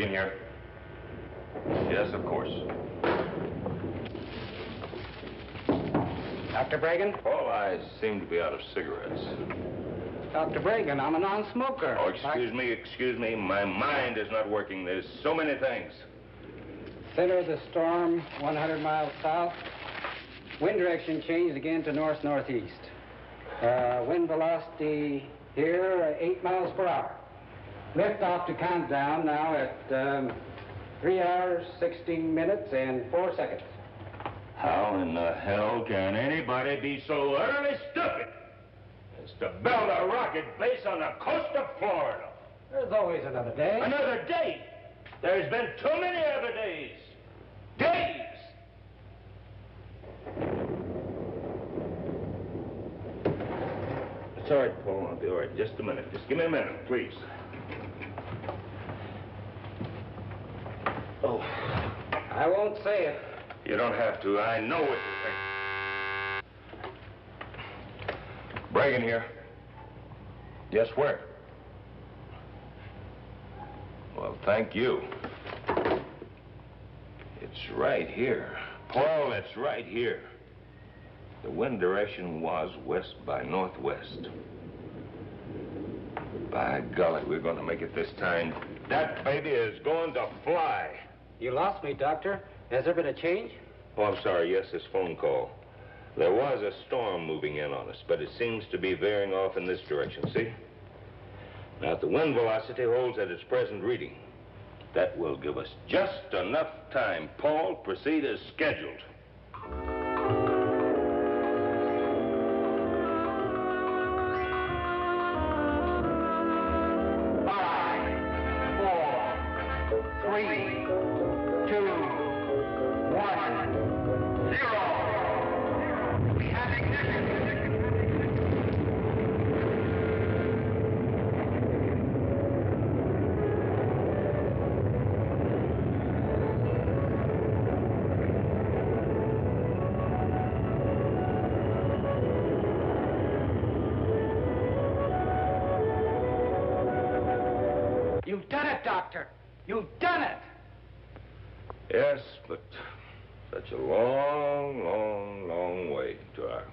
Bragan here. Yes, of course. Dr. Bragan? All eyes seem to be out of cigarettes. Dr. Bragan, I'm a non-smoker. Oh, excuse me. My mind is not working. There's so many things. Center of the storm, 100 miles south. Wind direction changed again to north-northeast. Wind velocity here, 8 miles per hour. Lift off to countdown now at 3 hours, 16 minutes, and 4 seconds. How in the hell can anybody be so utterly stupid as to build a rocket base on the coast of Florida? There's always another day. Another day? There's been too many other days. Days! It's all right, Paul. I'll be all right. Just a minute. Just give me a minute, please. Oh. I won't say it. You don't have to. I know what you think. Bragan here. Yes, where? Well, thank you. It's right here. Paul, it's right here. The wind direction was west by northwest. By golly, we're going to make it this time. That baby is going to fly. You lost me, Doctor. Has there been a change? Oh, I'm sorry. Yes, this phone call. There was a storm moving in on us, but it seems to be veering off in this direction, see? Now, if the wind velocity holds at its present reading, that will give us just enough time. Paul, proceed as scheduled. 3, 2, 1, 0. We have ignition. You've done it, Doctor. You've done it! Yes, but such a long, long, long way to our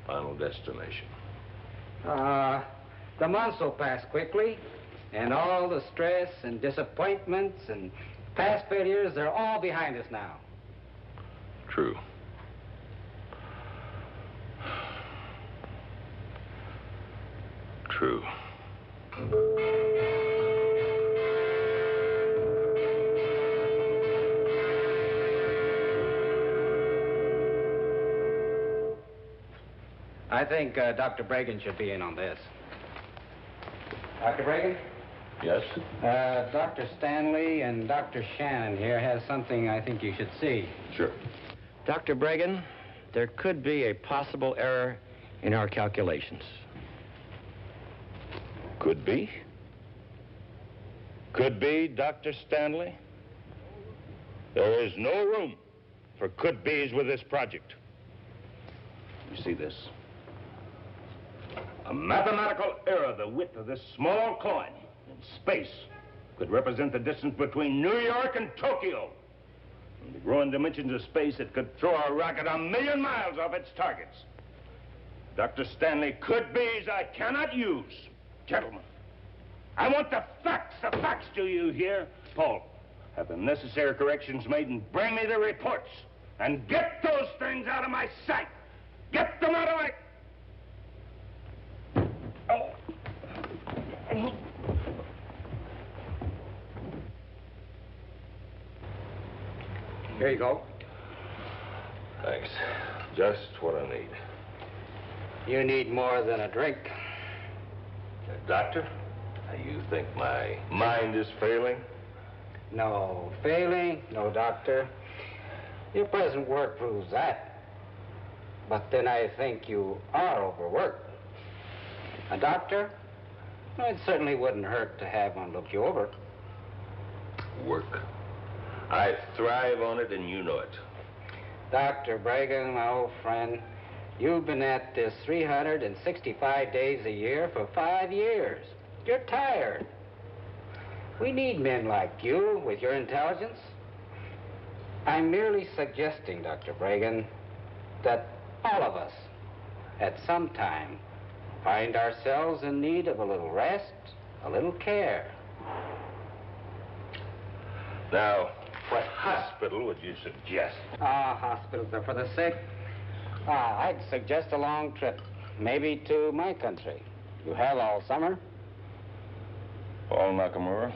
final destination. The months will pass quickly, and all the stress and disappointments and past failures, they're all behind us now. True. True. I think Dr. Bragan should be in on this. Dr. Bragan? Yes? Dr. Stanley and Dr. Shannon here has something I think you should see. Sure. Dr. Bragan, there could be a possible error in our calculations. Could be? Could be, Dr. Stanley? There is no room for could-bes with this project. You see this? A mathematical error the width of this small coin in space could represent the distance between New York and Tokyo. In the growing dimensions of space, it could throw our rocket 1,000,000 miles off its targets. Dr. Stanley, could-bes I cannot use. Gentlemen, I want the facts. The facts, do you hear? Paul, have the necessary corrections made and bring me the reports. And get those things out of my sight. Get them out of my... Oh. Here you go. Thanks. Just what I need. You need more than a drink. Doctor, you think my mind is failing? No failing, no, Doctor. Your present work proves that. But then I think you are overworked. A doctor? Well, it certainly wouldn't hurt to have one look you over. Work. I thrive on it, and you know it. Dr. Bragan, my old friend, you've been at this 365 days a year for 5 years. You're tired. We need men like you with your intelligence. I'm merely suggesting, Dr. Bragan, that all of us, at some time, find ourselves in need of a little rest, a little care. Now, what hospital would you suggest? Hospitals are for the sick. I'd suggest a long trip, maybe to my country. You have all summer. Paul Nakamura,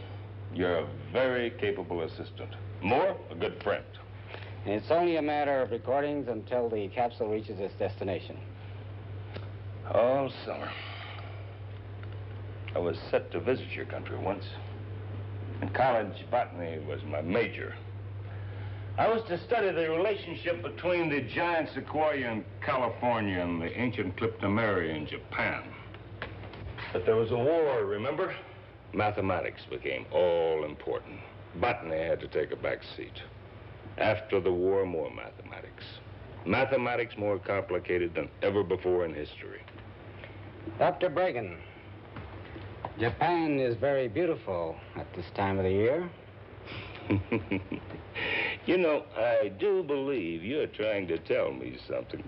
you're a very capable assistant. Moore, a good friend. And it's only a matter of recordings until the capsule reaches its destination. All summer. I was set to visit your country once. In college, botany was my major. I was to study the relationship between the giant sequoia in California and the ancient cryptomeria in Japan. But there was a war, remember? Mathematics became all important. Botany had to take a back seat. After the war, more mathematics. Mathematics more complicated than ever before in history. Dr. Bragan, Japan is very beautiful at this time of the year. You know, I do believe you're trying to tell me something.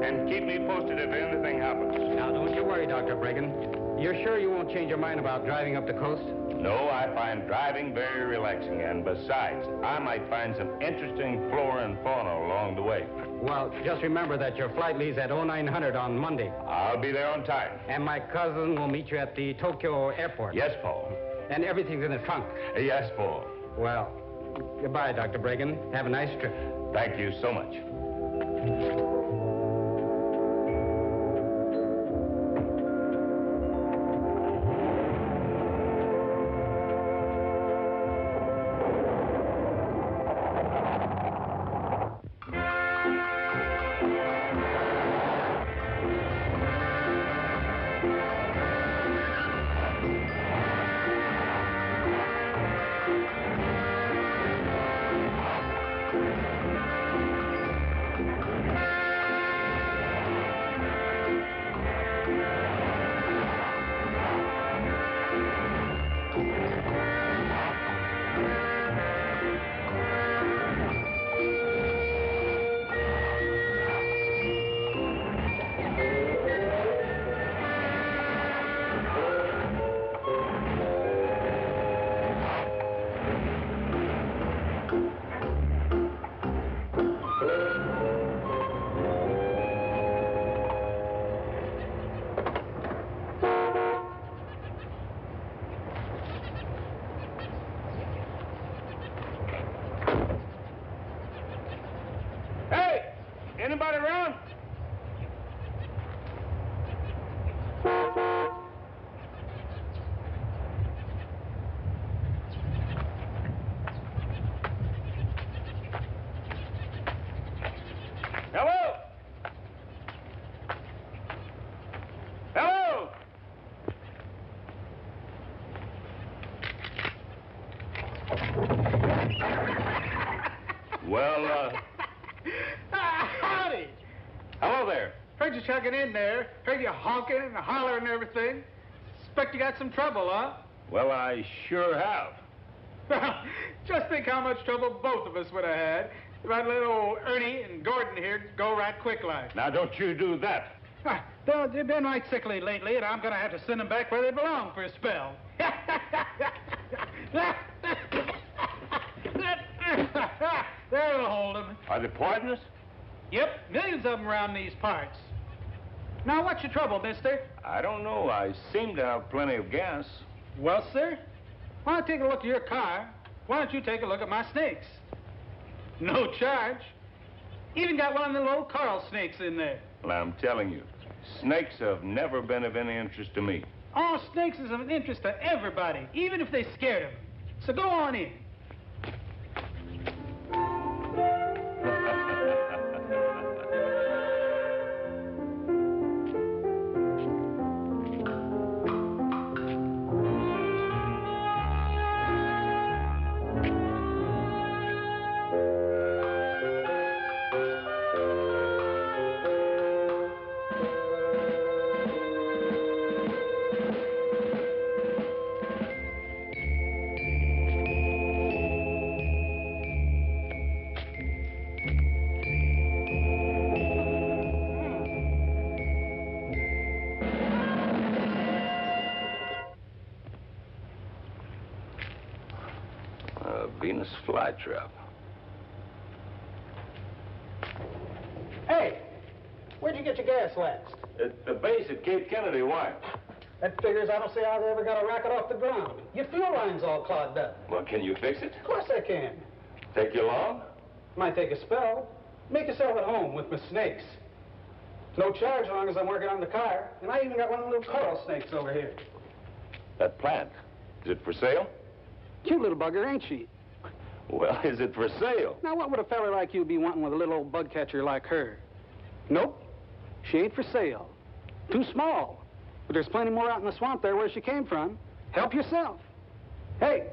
And keep me posted if anything happens. Now, don't you worry, Dr. Bragan. You're sure you won't change your mind about driving up the coast? No, I find driving very relaxing, and besides, I might find some interesting flora and fauna along the way. Well, just remember that your flight leaves at 0900 on Monday. I'll be there on time. And my cousin will meet you at the Tokyo airport. Yes, Paul. And everything's in the trunk. Yes, Paul. Well, goodbye, Dr. Bragan. Have a nice trip. Thank you so much. Anybody around? Hello? Hello? Well, Howdy. hello there. Heard you chugging in there. Heard you honking and hollering and everything. Expect you got some trouble, huh? Well, I sure have. Just think how much trouble both of us would have had if I'd let old Ernie and Gordon here go right quick like. Now, don't you do that. They've been right sickly lately, and I'm going to have to send them back where they belong for a spell. There'll hold them. Are they poisonous? Yep, millions of them around these parts. Now, what's your trouble, mister? I don't know. I seem to have plenty of gas. Well, sir, why don't you take a look at your car? Why don't you take a look at my snakes? No charge. Even got one of the little coral snakes in there. Well, I'm telling you, snakes have never been of any interest to me. Oh, snakes is of interest to everybody, even if they scared them. So go on in. This FLYTRAP. Hey, where'd you get your gas last? At the base at Cape Kennedy. Why? That figures I don't see how they ever got a rocket off the ground. Your fuel line's all clogged up. Well, can you fix it? Of course I can. Take you long? Might take a spell. Make yourself at home with my snakes. No charge as long as I'm working on the car. And I even got one of the little coral snakes over here. That plant, is it for sale? Cute little bugger, ain't she? Well, is it for sale? Now, what would a fella like you be wanting with a little old bug catcher like her? Nope. She ain't for sale. Too small. But there's plenty more out in the swamp there where she came from. Help yourself. Hey,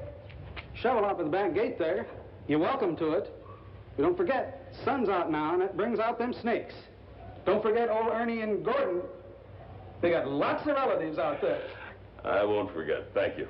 shovel out by the back gate there. You're welcome to it. But don't forget, sun's out now, and it brings out them snakes. Don't forget old Ernie and Gordon. They got lots of relatives out there. I won't forget. Thank you.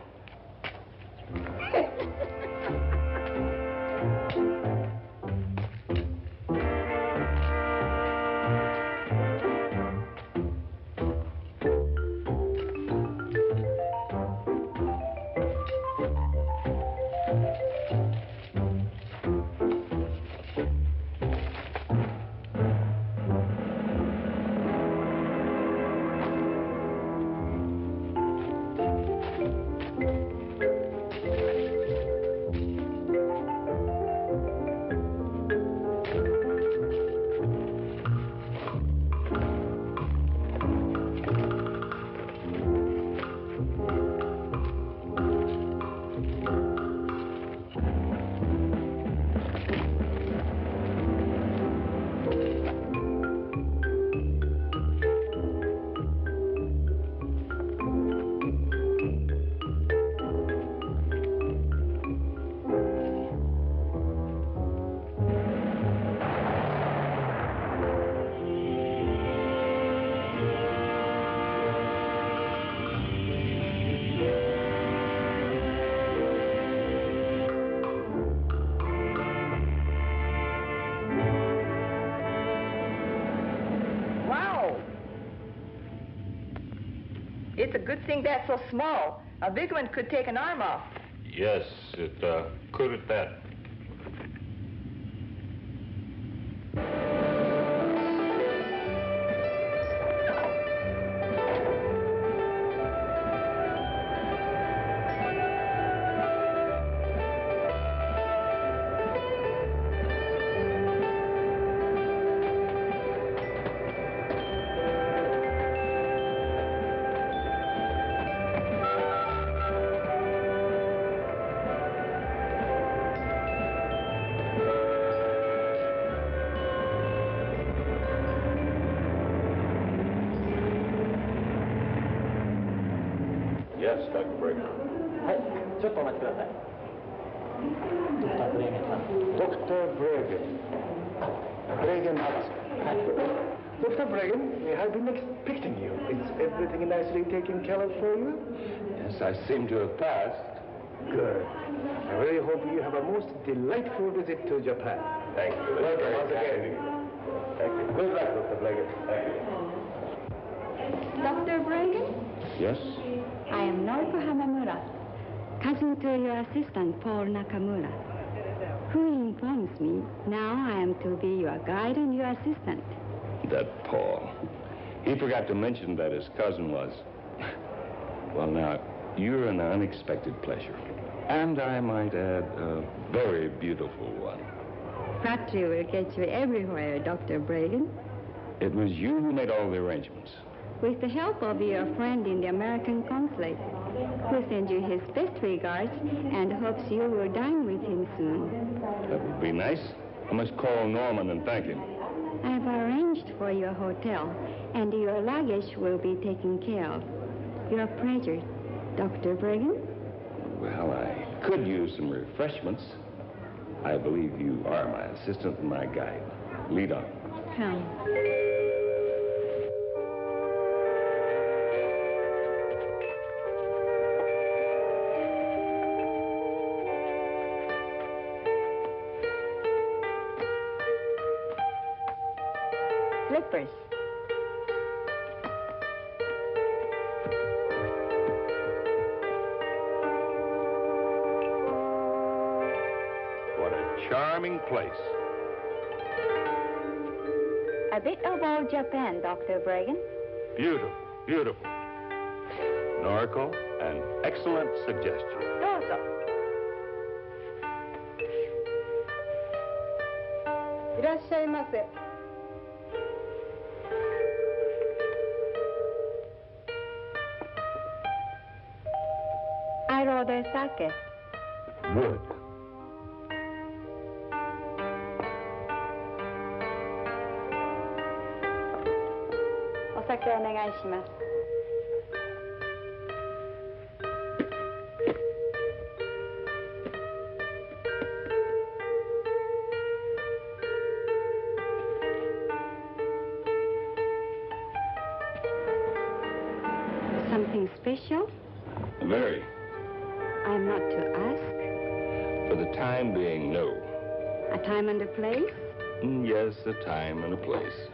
It's a good thing that's so small. A big one could take an arm off. Yes, it could at that. Yes, Dr. Bragan. はい、ちょっとお待ちください。Dr. Bragan. Bragan Hudson. Dr. Bragan, we have been expecting you. Is everything nicely taken care of for you? Yes, I seem to have passed. Good. I really hope you have a most delightful visit to Japan. Thank you. Welcome once again. Thank you. Good luck, Dr. Bragan. Thank you. Dr. Bragan, Yes? I am Noriko Hamamura, cousin to your assistant, Paul Nakamura, who informs me now I am to be your guide and your assistant. That Paul. He forgot to mention that his cousin was... Well, now, you're an unexpected pleasure. And I might add, a very beautiful one. Flattery will get you everywhere, Dr. Bragan. It was you who made all the arrangements. With the help of your friend in the American consulate, who sends you his best regards and hopes you will dine with him soon. That would be nice. I must call Norman and thank him. I have arranged for your hotel, and your luggage will be taken care of. Your pleasure, Dr. Bragan. Well, I could use some refreshments. I believe you are my assistant and my guide. Lead on. Come. Slippers. charming place. A bit of old Japan, Dr. Bragan. Beautiful, beautiful. Noriko, an excellent suggestion. Dozo. いらっしゃいませ。I order sake. Good. お酒お願いします。Something special? Very. I'm not to ask. For the time being, no. A time and a place? Yes, a time and a place.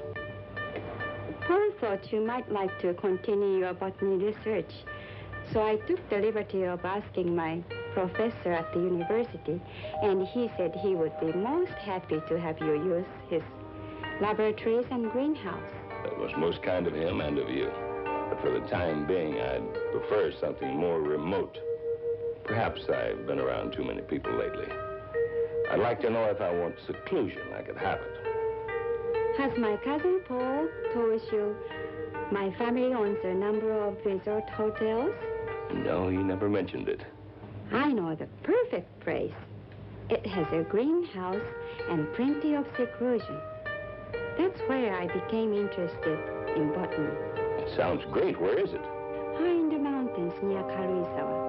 Paul thought you might like to continue your botany research, so I took the liberty of asking my professor at the university, and he said he would be most happy to have you use his laboratories and greenhouse. That was most kind of him and of you. But for the time being, I'd prefer something more remote. Perhaps I've been around too many people lately. I'd like to know if I want seclusion, I could have it. Has my cousin Paul told you my family owns a number of resort hotels? No, he never mentioned it. I know the perfect place. It has a greenhouse and plenty of seclusion. That's where I became interested in botany. It sounds great. Where is it? High in the mountains near Karuizawa.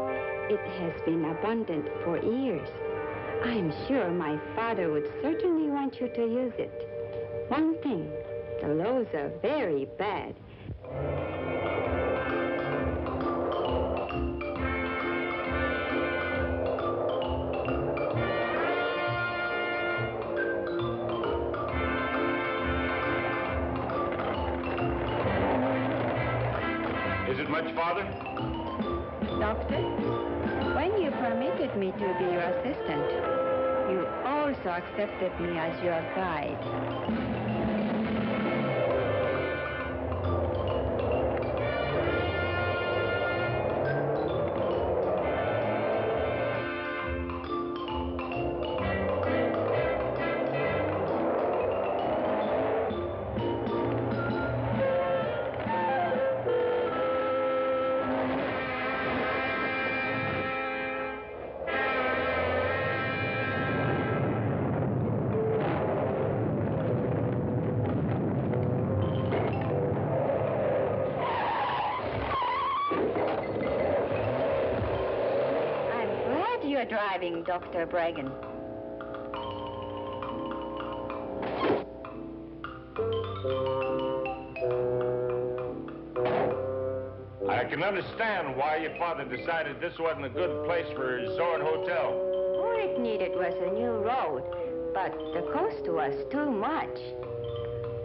It has been abundant for years. I'm sure my father would certainly want you to use it. One thing, the laws are very bad. Is it much farther? Doctor, when you permitted me to be your assistant, you also accepted me as your guide. You're driving, Dr. Bragan. I can understand why your father decided this wasn't a good place for a resort hotel. All it needed was a new road, but the cost was too much.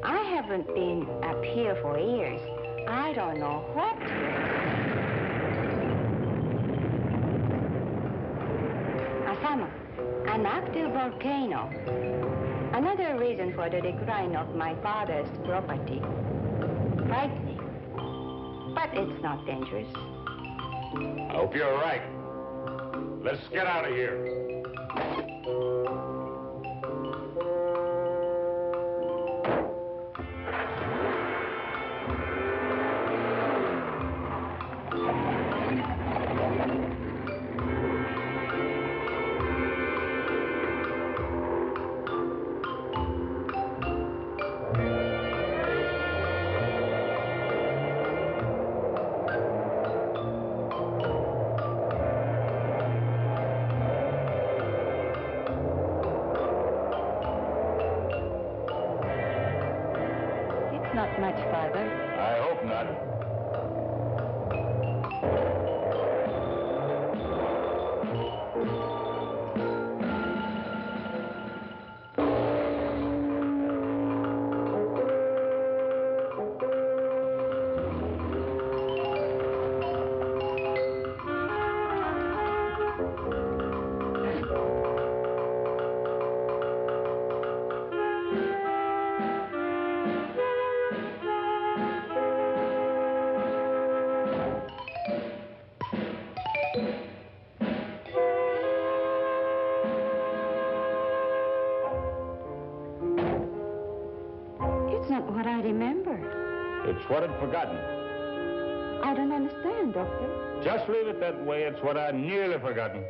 I haven't been up here for years. I don't know what to do. Asama, an active volcano. Another reason for the decline of my father's property. Frightening. But it's not dangerous. I hope you're right. Let's get out of here. Not much farther. I hope not. It's what I'd forgotten. I don't understand, Doctor. Just leave it that way. It's what I'd nearly forgotten.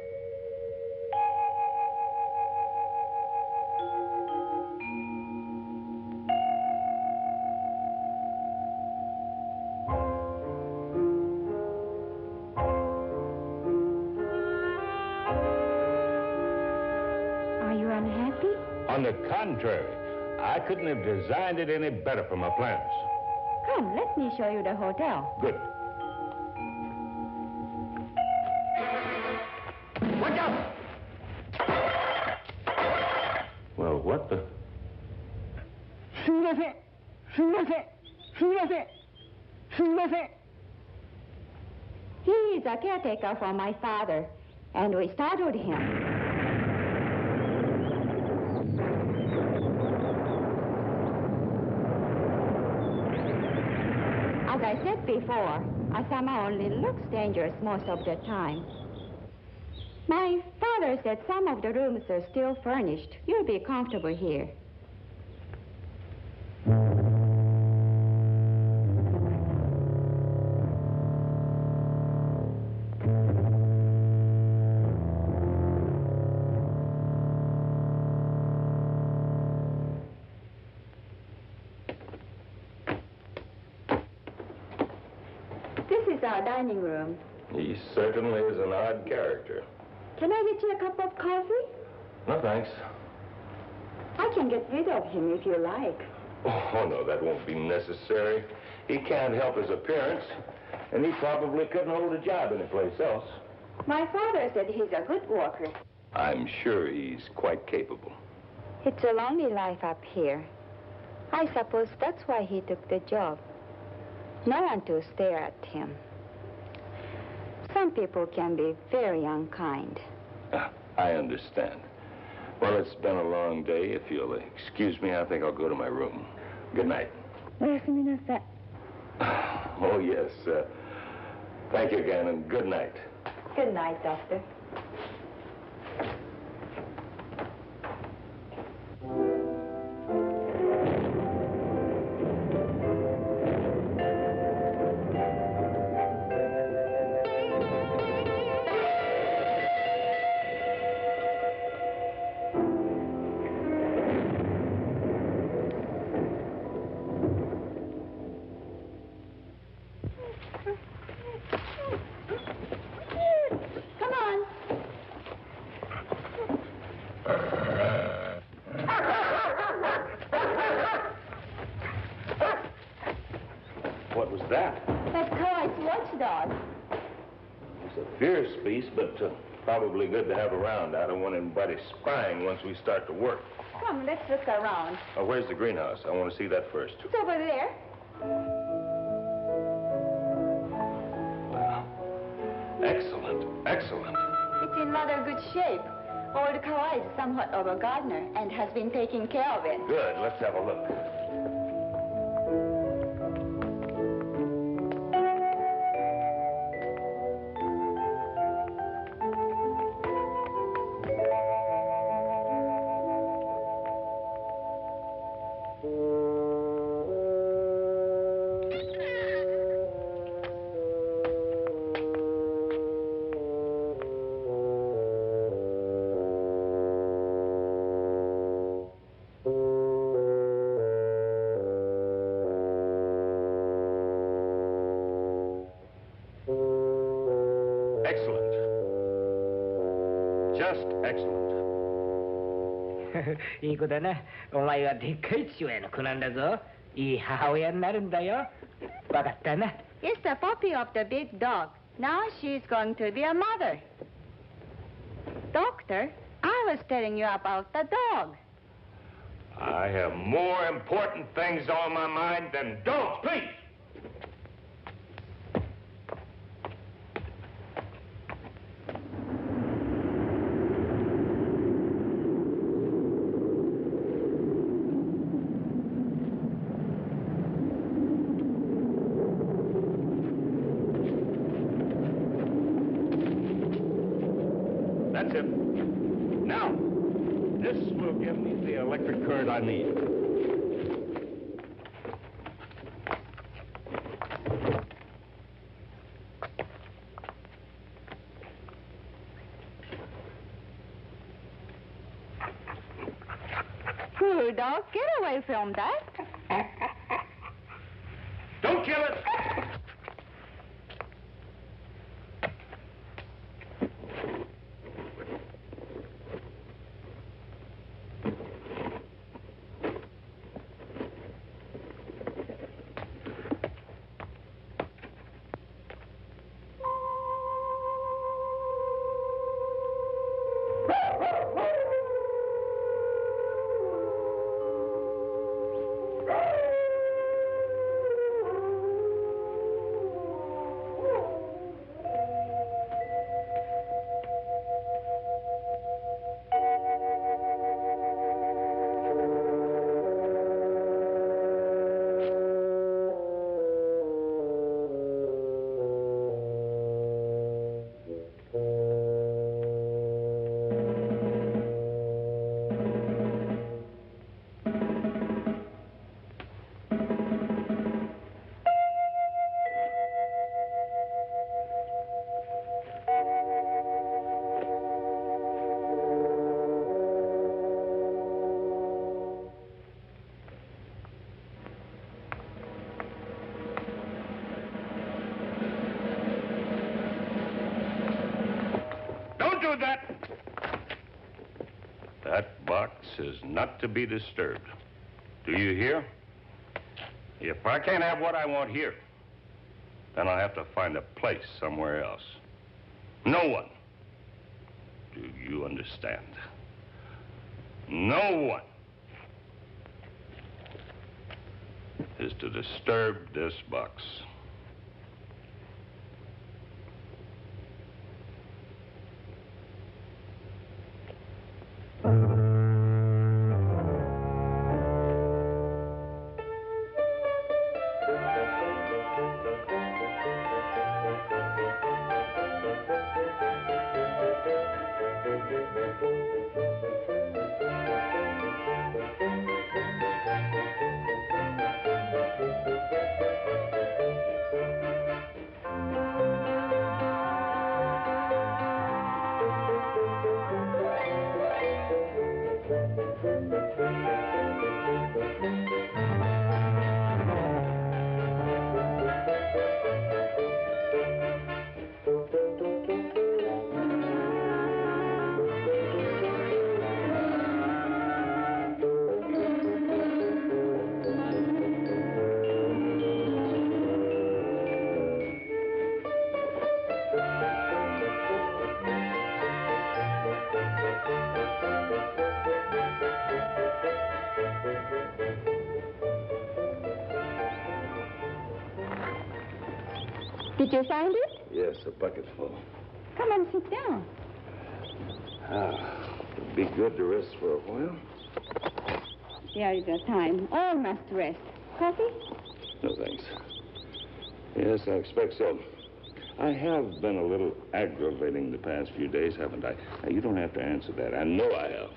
Are you unhappy? On the contrary, I couldn't have designed it any better for my plans. Come, let me show you the hotel. Good. Watch out! Well, what the... He is a caretaker for my father, and we startled him. As I said before, a summer only looks dangerous most of the time. My father said some of the rooms are still furnished. You'll be comfortable here. This is our dining room. He certainly is an odd character. Can I get you a cup of coffee? No, thanks. I can get rid of him if you like. Oh, no, that won't be necessary. He can't help his appearance, and he probably couldn't hold a job anyplace else. My father said he's a good worker. I'm sure he's quite capable. It's a lonely life up here. I suppose that's why he took the job. No one to stare at him. Some people can be very unkind. I understand. Well, it's been a long day. If you'll excuse me, I think I'll go to my room. Good night. Oh, yes. Thank you again, and good night. Good night, Doctor. Come on. What was that? That's Kawai's watchdog. It's a fierce beast, but probably good to have around. I don't want anybody spying once we start to work. Come, let's look around. Oh, where's the greenhouse? I want to see that first. It's over there. Wow. Excellent, excellent. It's in rather good shape. Old Kawai is somewhat of a gardener and has been taking care of it. Good, let's have a look. Excellent. Just excellent. いい子だな。お前はでっかい父親の子なんだぞ。いい母親になるんだよ。わかったな。 It's the puppy of the big dog. Now she's going to be a mother. Doctor, I was telling you about the dog. I have more important things on my mind than dogs, please. That's it. Now, this will give me the electric current I need. you dog. Get away from that. Don't kill it! That box is not to be disturbed. Do you hear? If I can't have what I want here, then I'll have to find a place somewhere else. No one, do you understand? No one is to disturb this box. Did you find it? Yes, a bucket full. Come and sit down. It'd be good to rest for a while. There is a time. All must rest. Coffee? No, thanks. Yes, I expect so. I have been a little aggravating the past few days, haven't I? Now, you don't have to answer that. I know I have.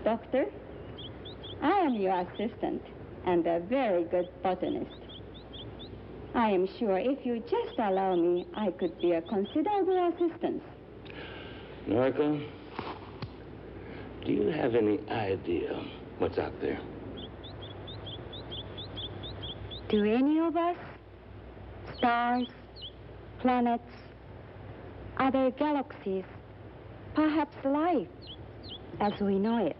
Doctor, I am your assistant and a very good botanist. I am sure if you just allow me, I could be a considerable assistance. Norco, do you have any idea what's out there? Do any of us? Stars, planets, other galaxies, perhaps life as we know it.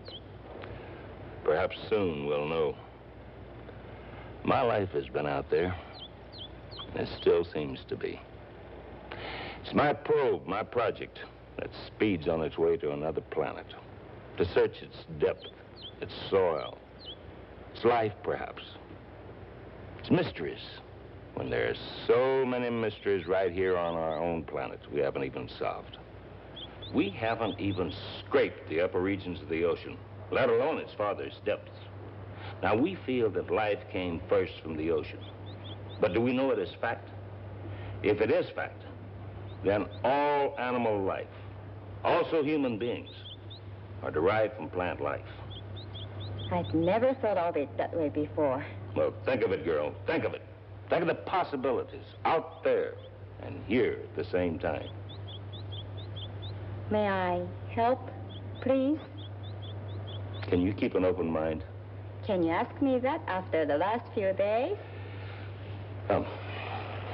Perhaps soon we'll know. My life has been out there. It still seems to be. It's my probe, my project, that speeds on its way to another planet, to search its depth, its soil, its life, perhaps. Its mysteries, when there are so many mysteries right here on our own planet we haven't even solved. We haven't even scraped the upper regions of the ocean, let alone its farthest depths. Now, we feel that life came first from the ocean. But do we know it as fact? If it is fact, then all animal life, also human beings, are derived from plant life. I'd never thought of it that way before. Well, think of it, girl. Think of it. Think of the possibilities out there and here at the same time. May I help, please? Can you keep an open mind? Can you ask me that after the last few days?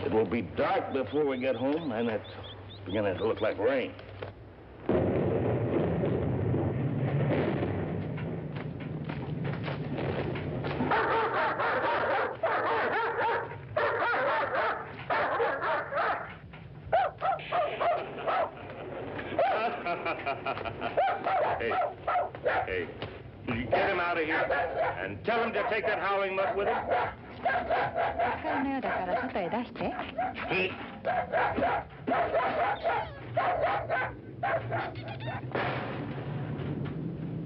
It will be dark before we get home, and it's beginning to look like rain. Hey, will you get him out of here and tell him to take that howling mutt with him? 光のようだから外へ出して。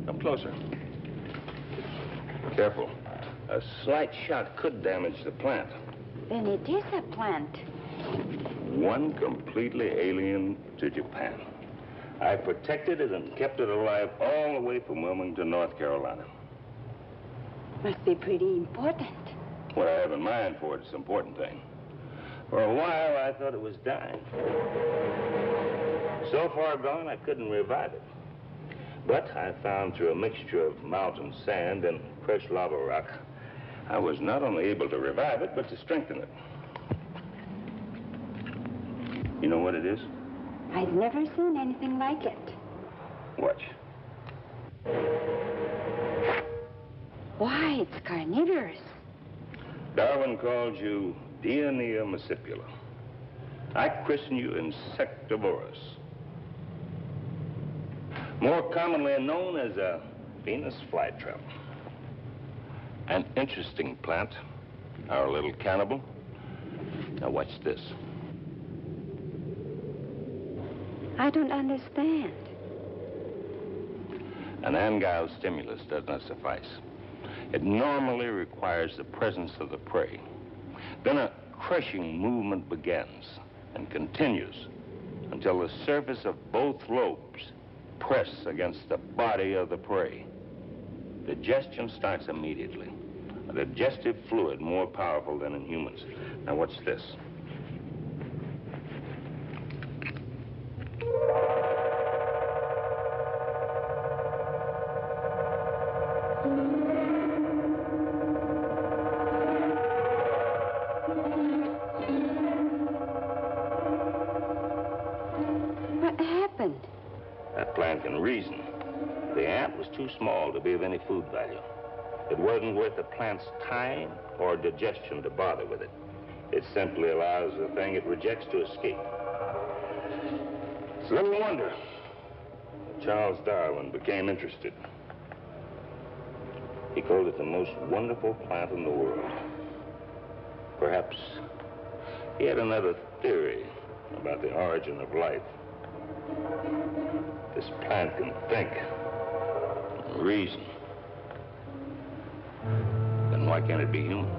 Come closer. Careful. A slight shock could damage the plant. Then it is a plant. One completely alien to Japan. I protected it and kept it alive all the way from Wilmington, North Carolina. Must be pretty important. What I have in mind for it's an important thing. For a while, I thought it was dying. So far gone, I couldn't revive it. But I found through a mixture of mountain sand and fresh lava rock, I was not only able to revive it, but to strengthen it. You know what it is? I've never seen anything like it. Watch. Why, it's carnivorous. Darwin called you Dionea muscipula. I christen you Insectivorous. More commonly known as a Venus flytrap. An interesting plant, our little cannibal. Now watch this. I don't understand. An angile stimulus does not suffice. It normally requires the presence of the prey. Then a crushing movement begins and continues until the surface of both lobes press against the body of the prey. Digestion starts immediately. A digestive fluid more powerful than in humans. Now watch this. What happened? That plant can reason. The ant was too small to be of any food value. It wasn't worth the plant's time or digestion to bother with it. It simply allows the thing it rejects to escape. It's little wonder Charles Darwin became interested. He called it the most wonderful plant in the world. Perhaps he had another theory about the origin of life. This plant can think, reason. Then why can't it be human?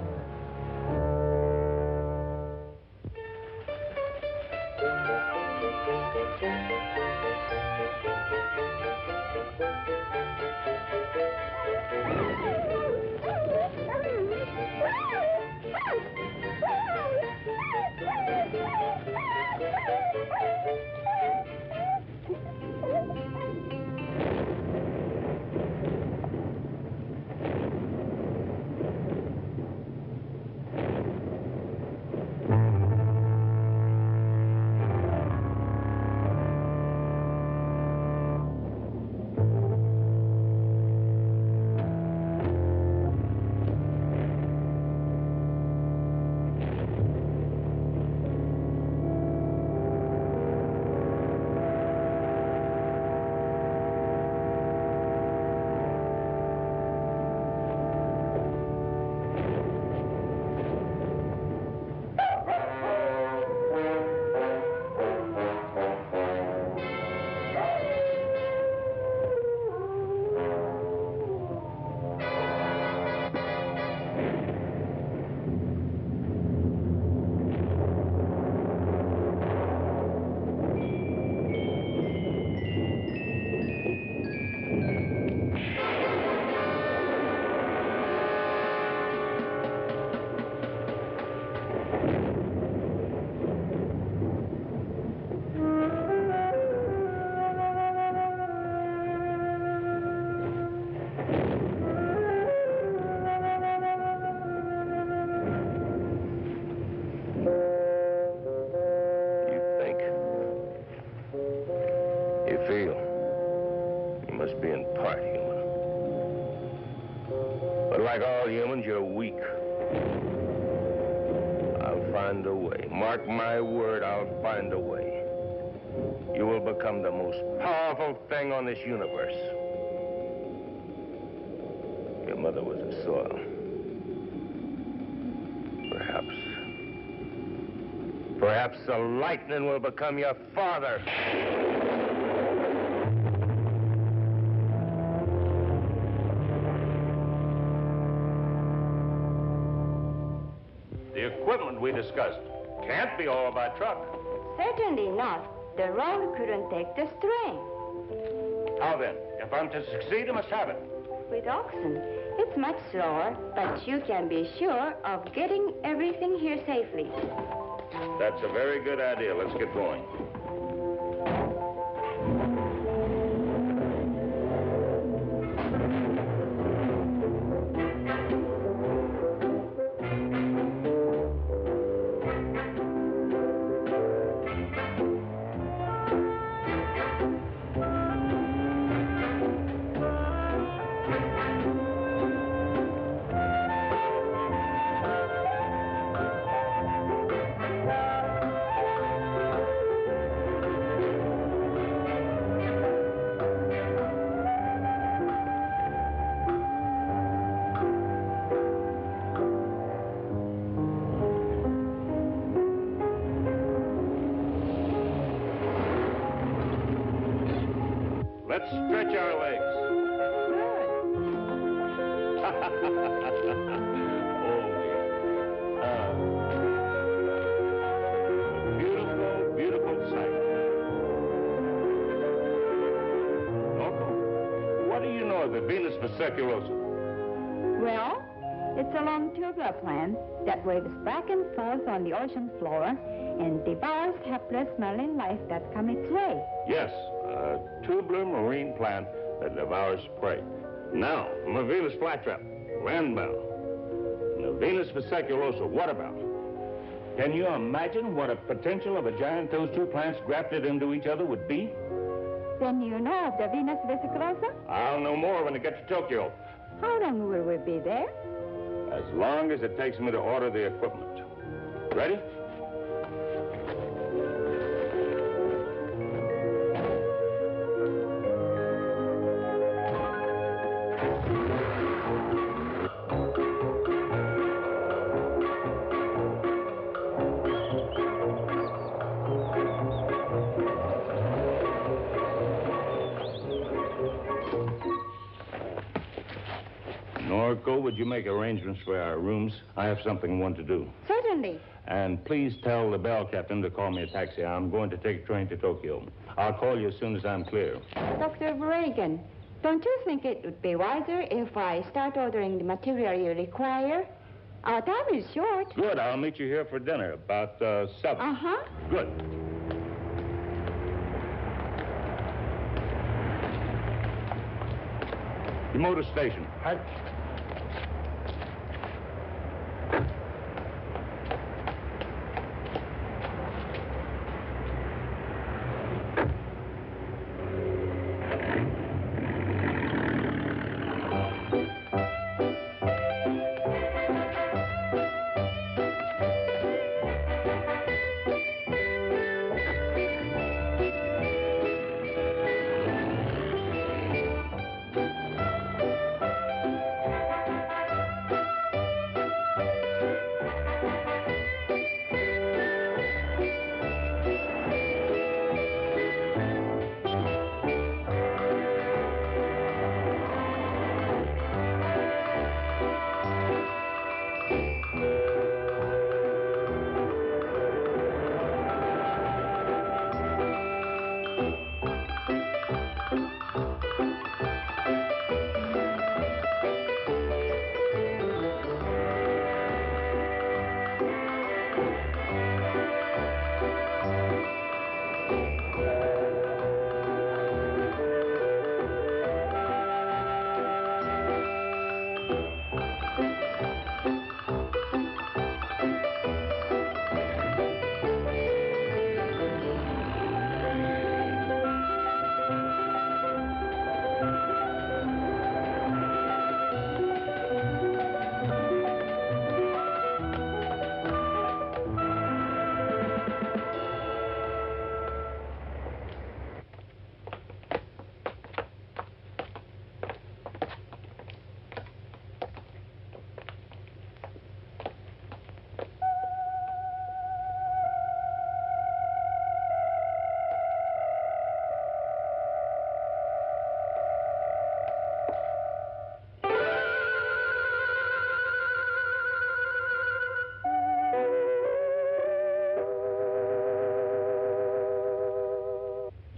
find a way. Mark my word, I'll find a way. You will become the most powerful thing on this universe. Your mother was a soil. Perhaps the lightning will become your father. The equipment we discussed can't be all by truck. Certainly not. The road couldn't take the strain. How then? If I'm to succeed, I must have it. With oxen, it's much slower, but you can be sure of getting everything here safely. That's a very good idea. Let's get going. Let's stretch our legs. Beautiful, beautiful sight. Norco, what do you know of the Venus vesiculosa? Well, it's a long tubular plant that waves back and forth on the ocean floor and devours hapless marine life that come its way. Yes, a tubular marine plant that devours prey. Now, from a Venus flytrap, landbound. And the Venus vesiculosa, what about? Can you imagine what a potential of a giant those two plants grafted into each other would be? Then you know of the Venus vesiculosa? I'll know more when I get to Tokyo. How long will we be there? As long as it takes me to order the equipment. Ready? Norco, would you make arrangements for our rooms? I have something I want to do. Certainly. And please tell the bell captain to call me a taxi. I'm going to take a train to Tokyo. I'll call you as soon as I'm clear. Dr. Bragan, don't you think it would be wiser if I start ordering the material you require? Our time is short. Good. I'll meet you here for dinner about 7. Uh-huh. Good. The motor station.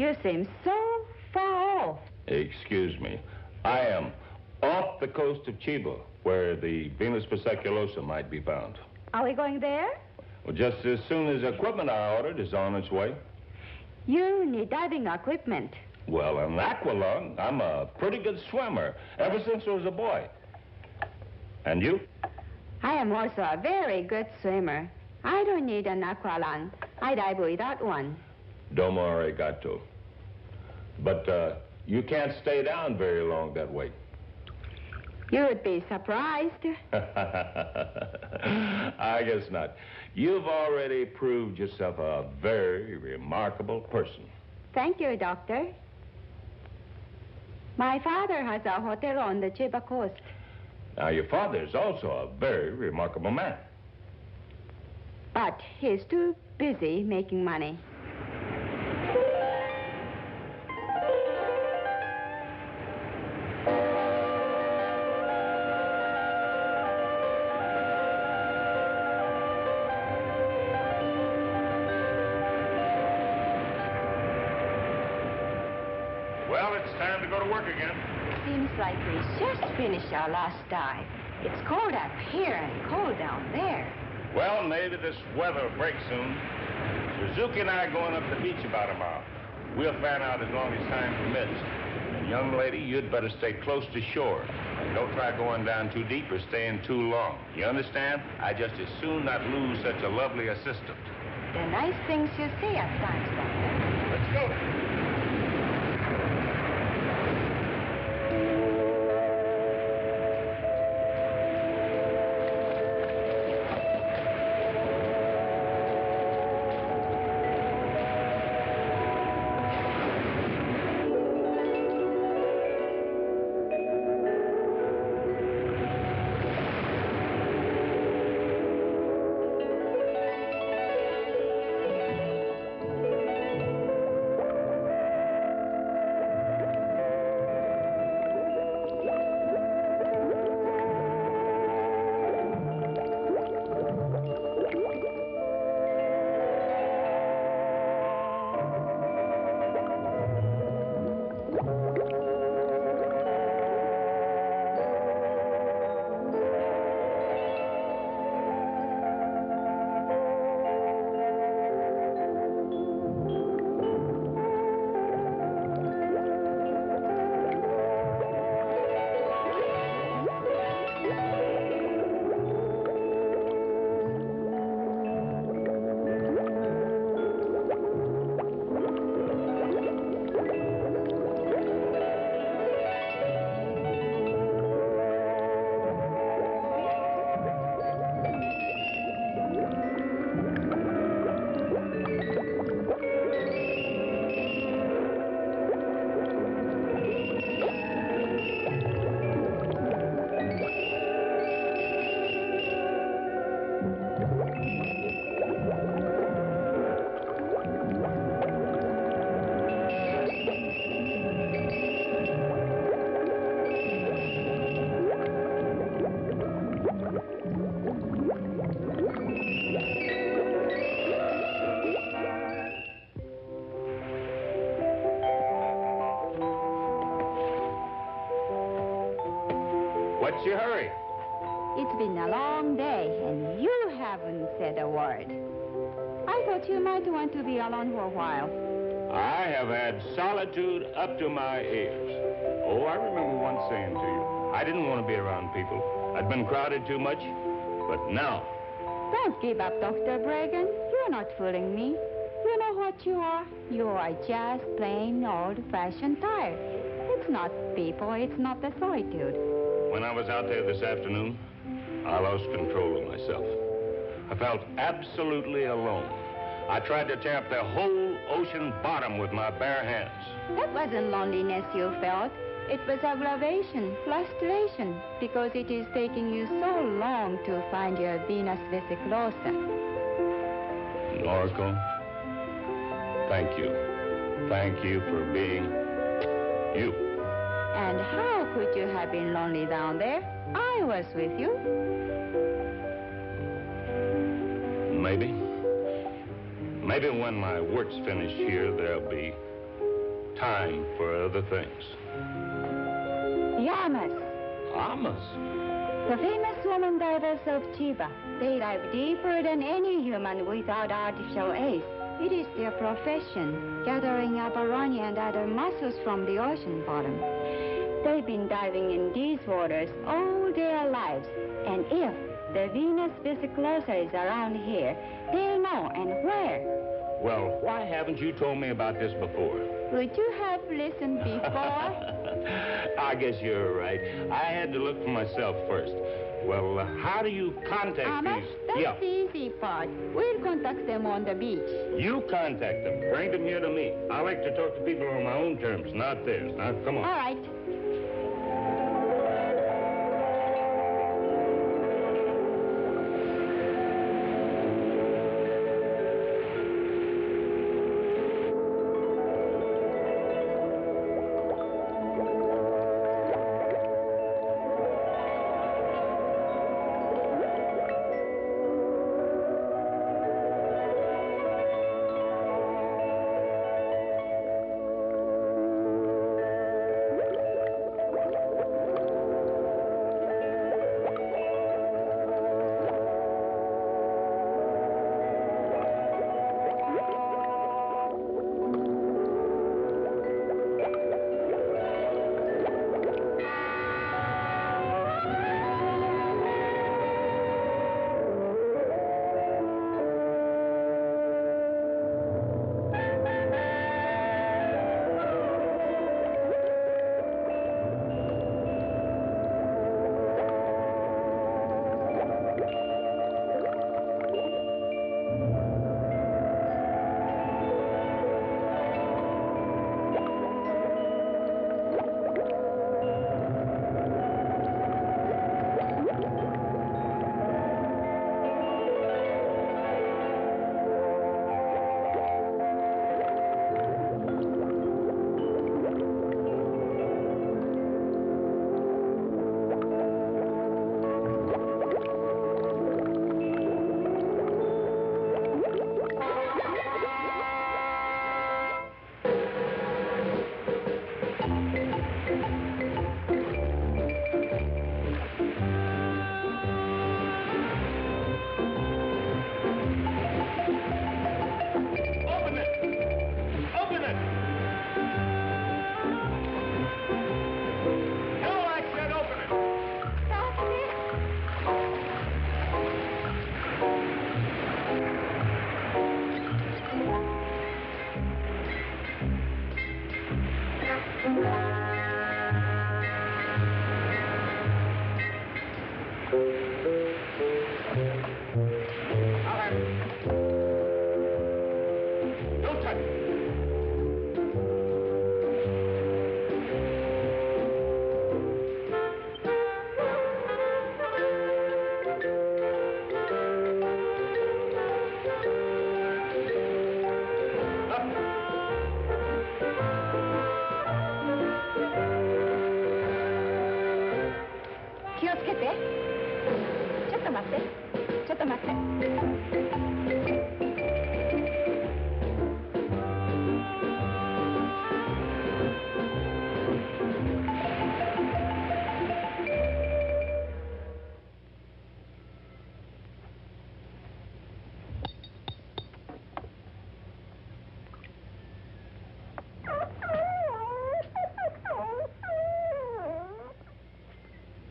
You seem so far off. Excuse me. I am off the coast of Chiba, where the Venus Perseculosa might be found. Are we going there? Well, just as soon as equipment I ordered is on its way. You need diving equipment. Well, an aqualung. I'm a pretty good swimmer, ever since I was a boy. And you? I am also a very good swimmer. I don't need an aqualung. I dive without one. Domo arigato. But you can't stay down very long that way. You would be surprised. I guess not. You've already proved yourself a very remarkable person. Thank you, Doctor. My father has a hotel on the Chiba coast. Now, your father is also a very remarkable man. But he's too busy making money. Well, it's time to go to work again. Seems like we just finished our last dive. It's cold up here and cold down there. Well, maybe this weather will break soon. Suzuki and I are going up the beach about tomorrow. We'll fan out as long as time permits. And young lady, you'd better stay close to shore. Don't try going down too deep or staying too long. You understand? I just as soon not lose such a lovely assistant. The nice things you say at times, Doctor. Let's go. What's your hurry? It's been a long day, and you haven't said a word. I thought you might want to be alone for a while. I have had solitude up to my ears. Oh, I remember once saying to you, I didn't want to be around people. I'd been crowded too much. But now... Don't give up, Dr. Bragan. You're not fooling me. You know what you are? You are just plain old-fashioned tired. It's not people, it's not the solitude. When I was out there this afternoon, I lost control of myself. I felt absolutely alone. I tried to tear up the whole ocean bottom with my bare hands. That wasn't loneliness you felt. It was aggravation, frustration, because it is taking you so long to find your Venus vesiculosa. Oracle, thank you. Thank you for being you. And how could you have been lonely down there? I was with you. Maybe when my work's finished here, there'll be time for other things. Yamas, Amas? the famous woman divers of Chiba. They dive deeper than any human without artificial aids. It is their profession, gathering abalone and other mussels from the ocean bottom. They've been diving in these waters all their lives, and if the Venus vesiclosa is around here, they'll know, and where. Well, why haven't you told me about this before? Would you have listened before? I guess you're right. I had to look for myself first. Well, how do you contact Amos, these? that's the easy part. We'll contact them on the beach. You contact them. Bring them here to me. I like to talk to people on my own terms, not theirs. Now, come on. All right.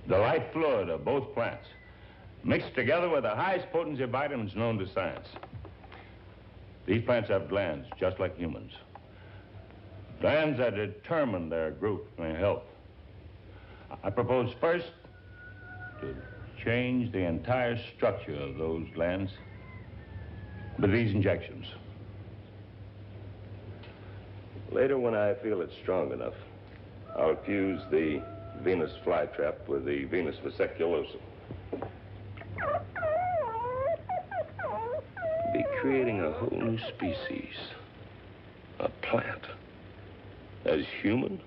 The light fluid of both plants, mixed together with the highest potency vitamins known to science. These plants have glands just like humans. Glands that determine their growth and health. I propose first to change the entire structure of those glands with these injections. Later, when I feel it's strong enough, I'll fuse the Venus flytrap with the Venus vesiculosum. Be creating a whole new species, a plant, as human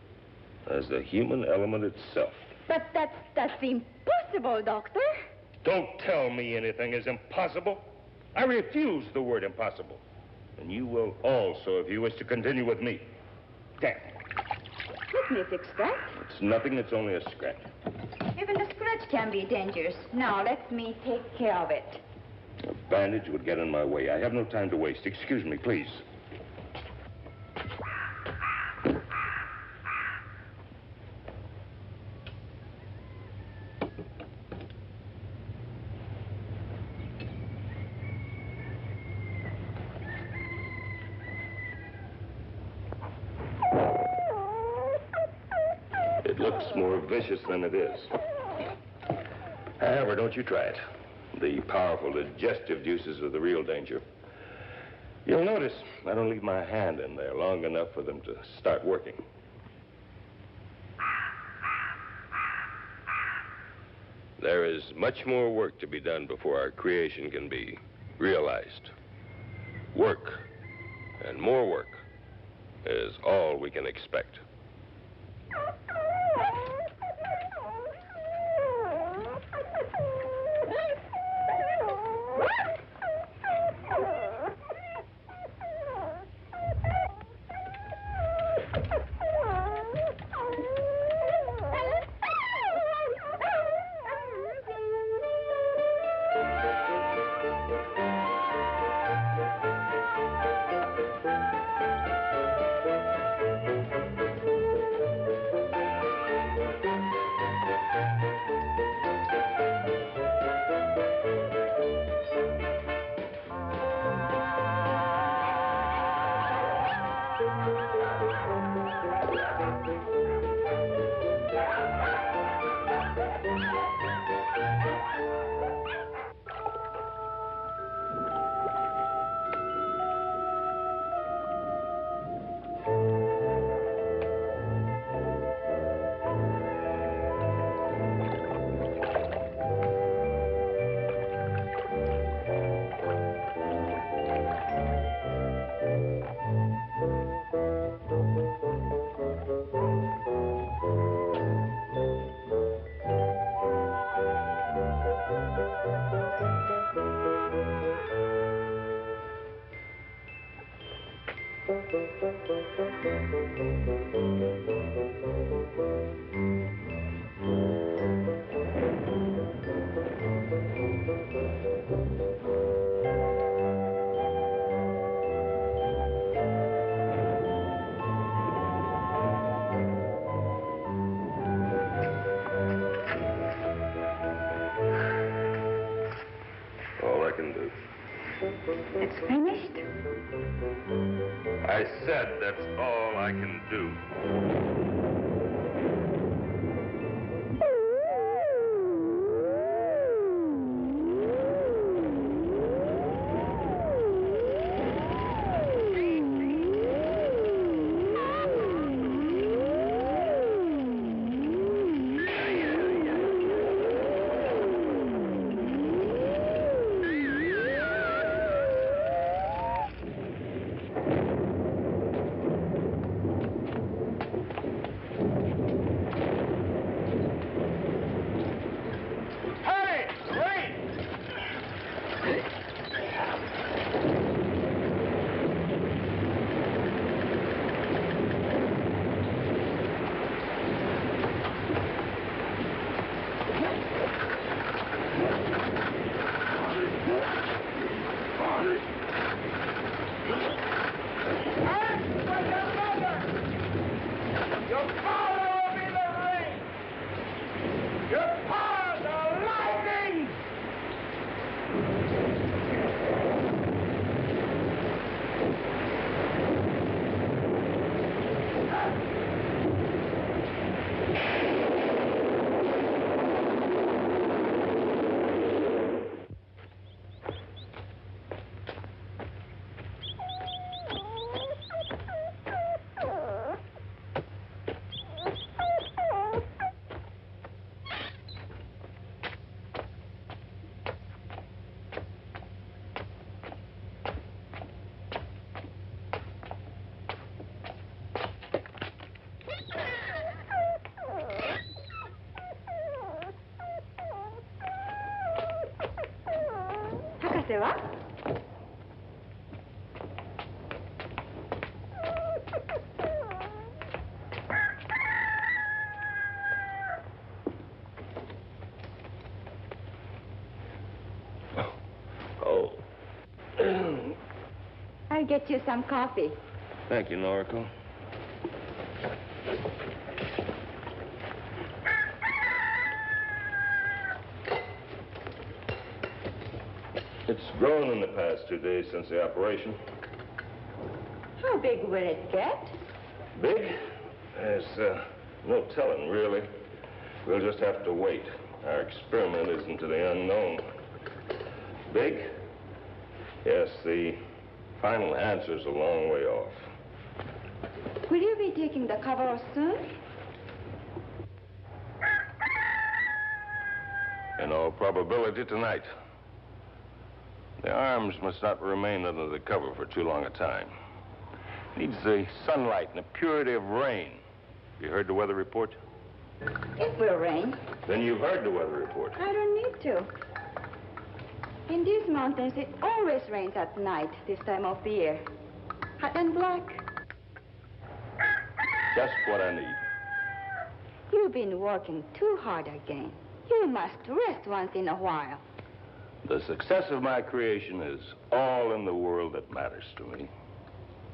as the human element itself. But that's impossible, Doctor. Don't tell me anything is impossible. I refuse the word impossible. And you will also if you wish to continue with me. Damn. Let me fix that. It's nothing, it's only a scratch. Even the scratch can be dangerous. Now, let me take care of it. A bandage would get in my way. I have no time to waste. Excuse me, please. It looks more vicious than it is. However, don't you try it. The powerful digestive juices are the real danger. You'll notice I don't leave my hand in there long enough for them to start working. There is much more work to be done before our creation can be realized. Work, and more work, is all we can expect. All I can do. It's finished? I said that's all I can do. I'll get you some coffee. Thank you, Noriko. It's grown in the past 2 days since the operation. How big will it get? Big? There's no telling, really. We'll just have to wait. Our experiment is into the unknown. Big? Yes, the final answer's a long way off. Will you be taking the cover soon? In all probability, tonight. The arms must not remain under the cover for too long a time. Needs the sunlight and the purity of rain. You heard the weather report? It will rain. Then you've heard the weather report. I don't need to. In these mountains, it always rains at night this time of the year. Hot and black. Just what I need. You've been working too hard again. You must rest once in a while. The success of my creation is all in the world that matters to me.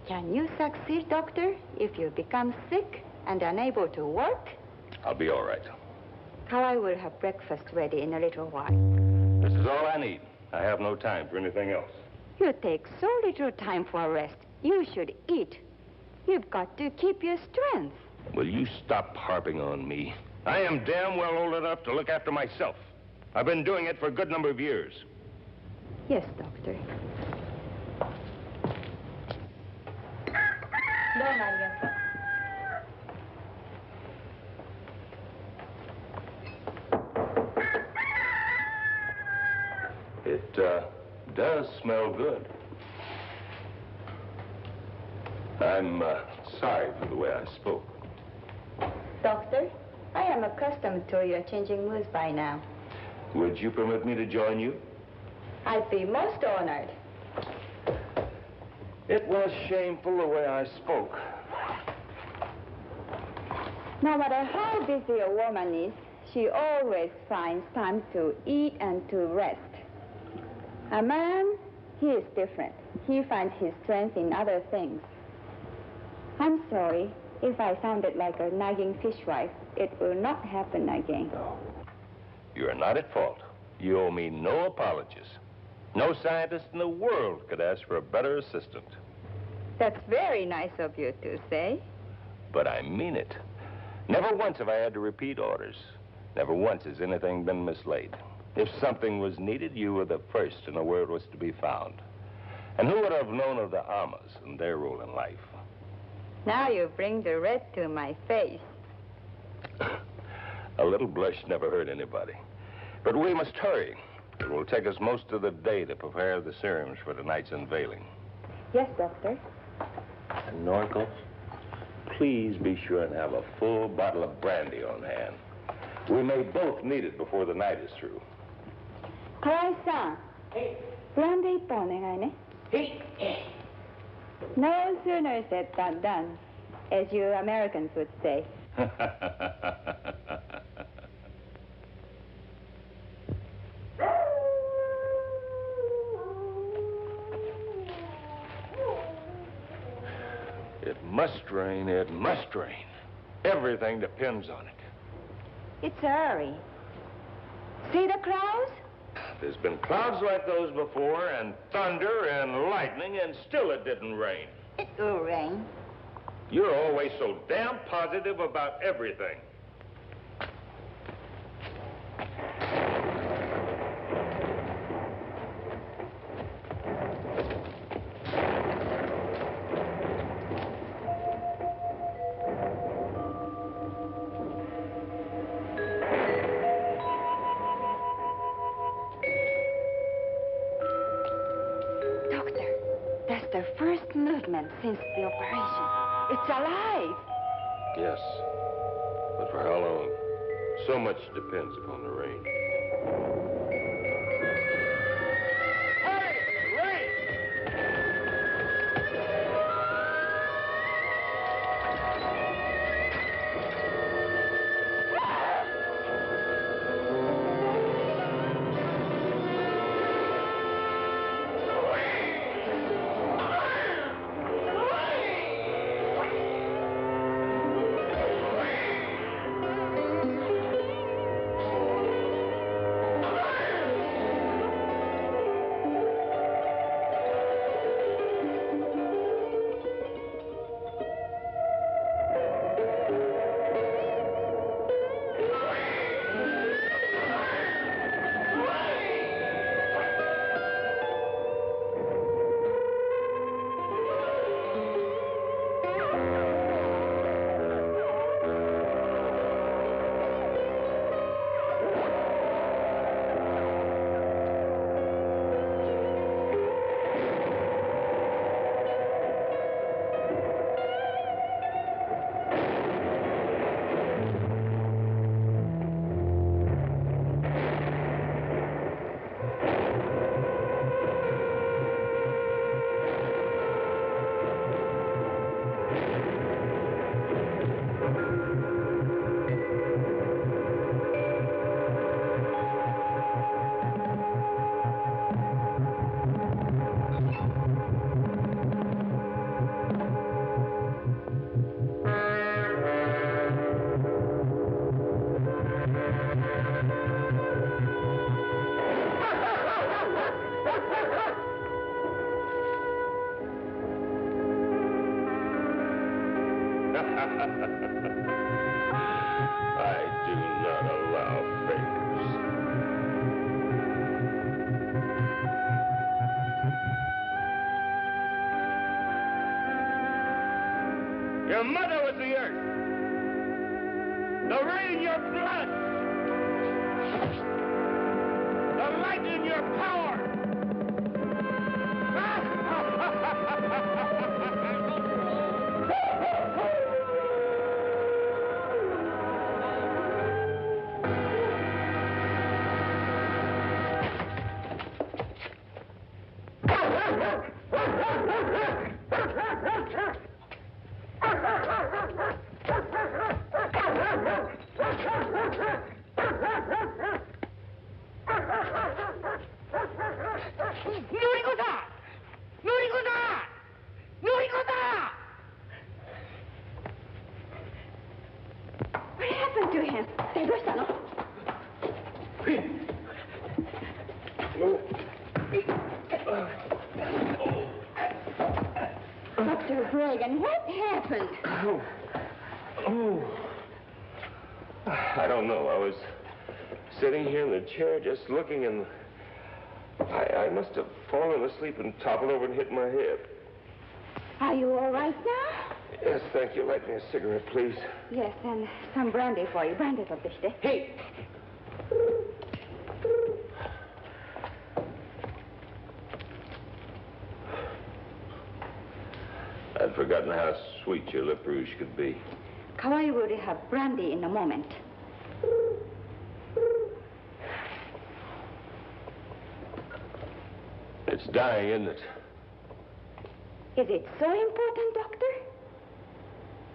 Can you succeed, Doctor, if you become sick and unable to work? I'll be all right. Kawai will have breakfast ready in a little while. This is all I need. I have no time for anything else. You take so little time for rest. You should eat. You've got to keep your strength. Will you stop harping on me? I am damn well old enough to look after myself. I've been doing it for a good number of years. Yes, Doctor. It does smell good. I'm sorry for the way I spoke. Doctor, I am accustomed to your changing moods by now. Would you permit me to join you? I'd be most honored. It was shameful the way I spoke. No matter how busy a woman is, she always finds time to eat and to rest. A man, he is different. He finds his strength in other things. I'm sorry if I sounded like a nagging fishwife. It will not happen again. You're not at fault. You owe me no apologies. No scientist in the world could ask for a better assistant. That's very nice of you to say. But I mean it. Never once have I had to repeat orders. Never once has anything been mislaid. If something was needed, you were the first to know where it was to be found. And who would have known of the Amas and their role in life? Now you bring the red to my face. A little blush never hurt anybody. But we must hurry. It will take us most of the day to prepare the serums for tonight's unveiling. Yes, Doctor. And Noriko, please be sure and have a full bottle of brandy on hand. We may both need it before the night is through. Kawai-san. Brandy po onegai ne. No sooner said than done, as you Americans would say. It must rain, it must rain. Everything depends on it. It's early. See the clouds? There's been clouds like those before, and thunder and lightning, and still it didn't rain. It will rain. You're always so damn positive about everything. Doctor, that's the first movement since the operation. It's alive. Yes, but for how long? So much depends upon the rain. I do not allow favors. Your mother was the earth. The rain, your blood. The light in your power. What happened to him? Dr. Bragan, what happened? I don't know. I was sitting here in the chair just looking, and I must have fallen asleep and toppled over and hit my head. Are you all right now? Yes, thank you. Light me a cigarette, please. Yes, and some brandy for you. Brandy for bitte. Hey! I'd forgotten how sweet your lip rouge could be. Kawai will have brandy in a moment. It's dying, isn't it? Is it so important, Doctor?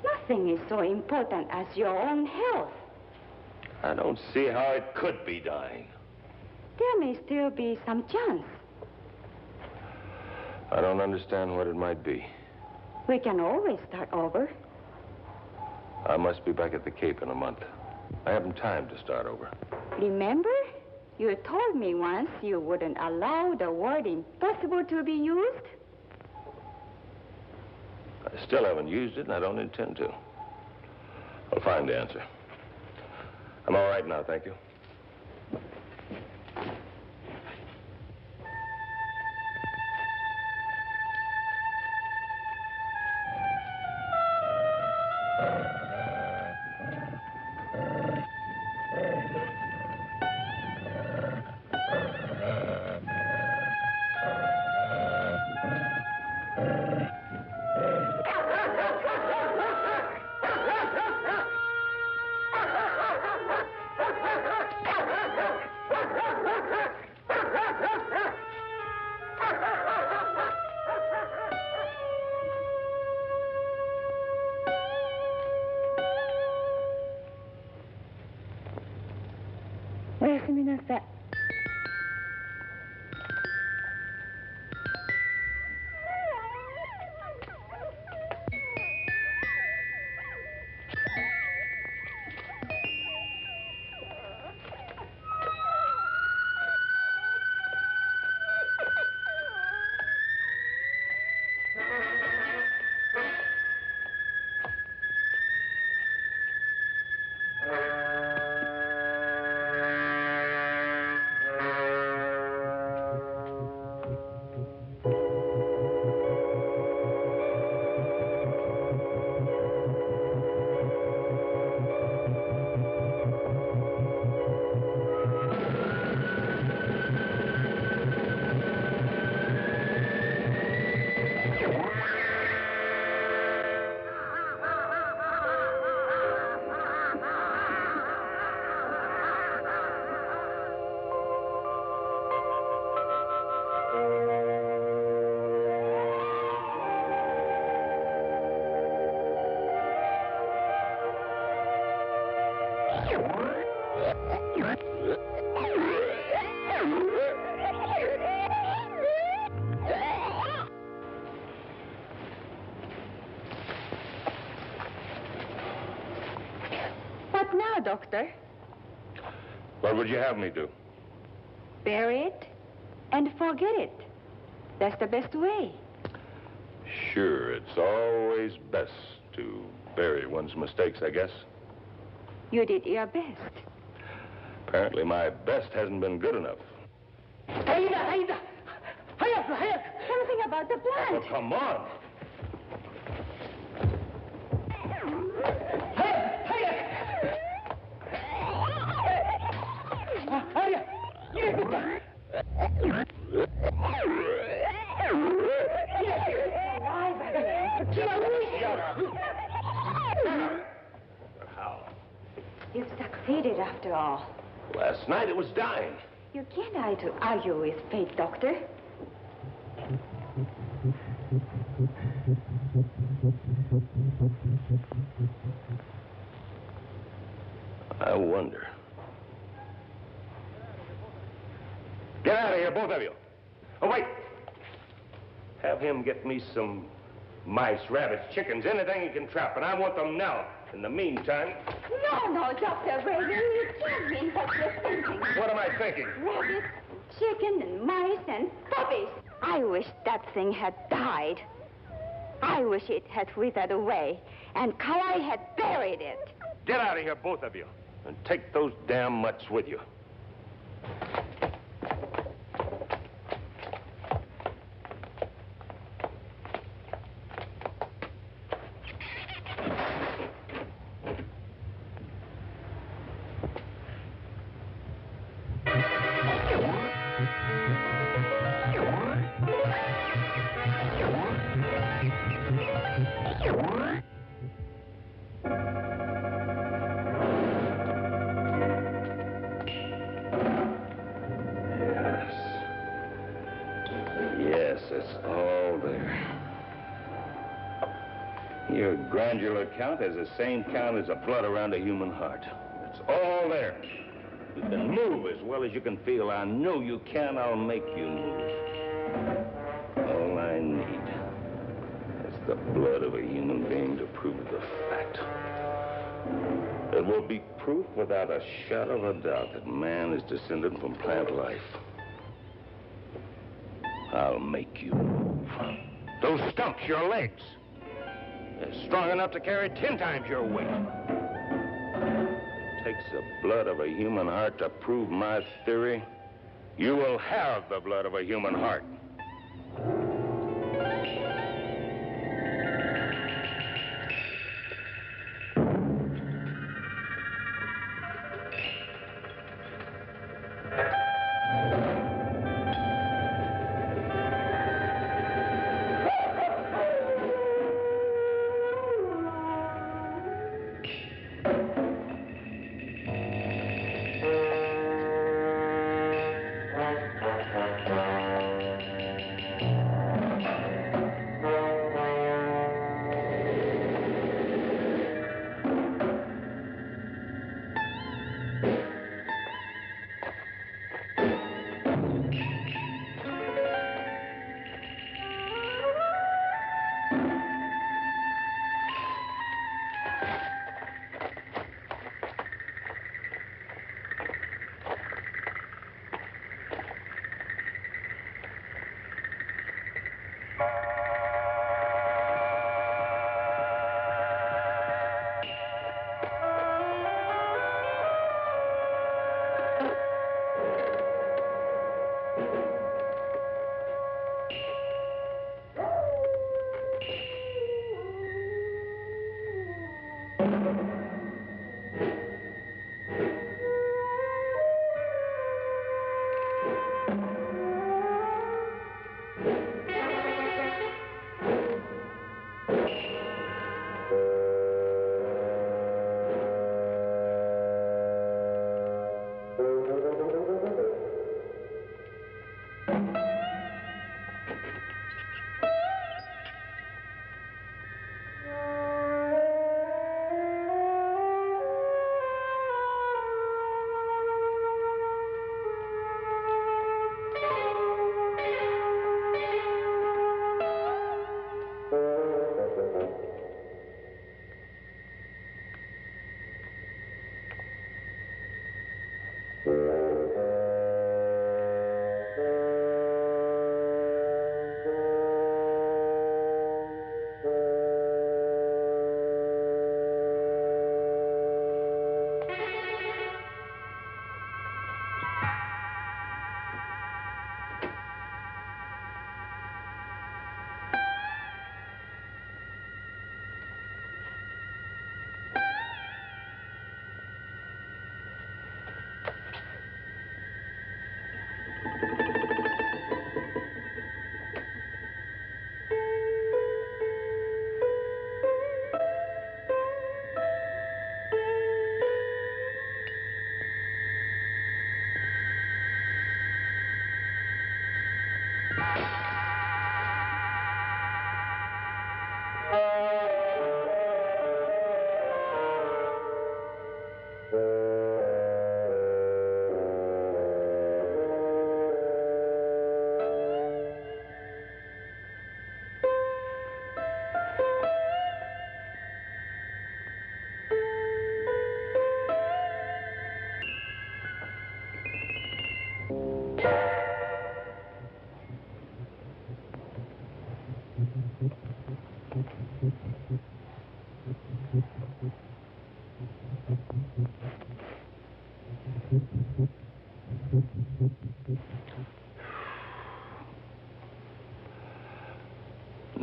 Nothing is so important as your own health. I don't see how it could be dying. There may still be some chance. I don't understand what it might be. We can always start over. I must be back at the Cape in a month. I haven't time to start over. Remember? You told me once you wouldn't allow the word impossible to be used. I still haven't used it, and I don't intend to. I'll find the answer. I'm all right now, thank you. What now, Doctor? What would you have me do? Bury it and forget it. That's the best way. Sure, it's always best to bury one's mistakes, I guess. You did your best. Apparently my best hasn't been good enough. Aida! Hayat! Something about the plant. Well, come on. How? You've succeeded after all. Last night it was dying. You can't argue with fate, Doctor. I wonder. Get out of here, both of you. Oh, wait. Have him get me some mice, rabbits, chickens, anything he can trap, and I want them now. In the meantime... No, Dr. Bragan, you can't mean what you're thinking. What am I thinking? Rabbits, chicken, and mice, and puppies. I wish that thing had died. I wish it had withered away, and Kawai had buried it. Get out of here, both of you, and take those damn mutts with you. Yes, it's all there. Your glandular count has the same count as the blood around a human heart. It's all there. You can move as well as you can feel. I know you can. I'll make you move. All I need is the blood of a human being to prove the fact. It will be proof without a shadow of a doubt that man is descended from plant life. I'll make you move. Those stumps, your legs, they're strong enough to carry 10 times your weight. It takes the blood of a human heart to prove my theory. You will have the blood of a human heart.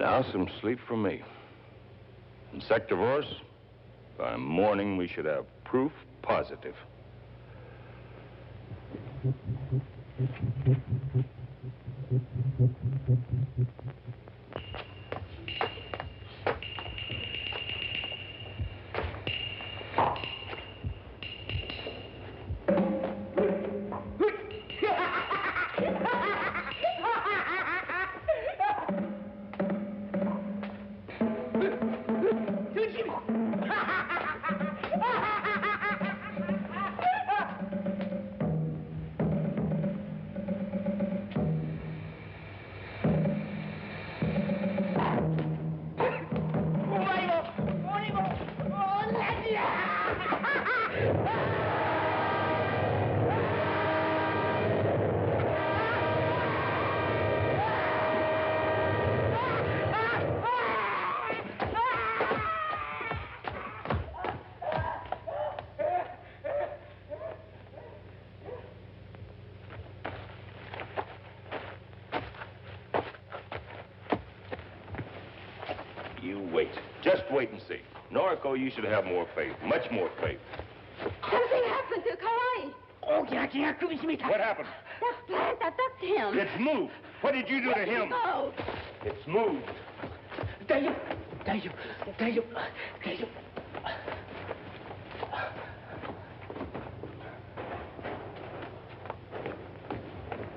Now some sleep for me. Insectivorous, by morning we should have proof positive. Just wait and see. Noriko, you should have more faith, much more faith. Something happened to Kawai. What happened? That plant attacked him. It's moved. What did you do to him? Oh. It's moved.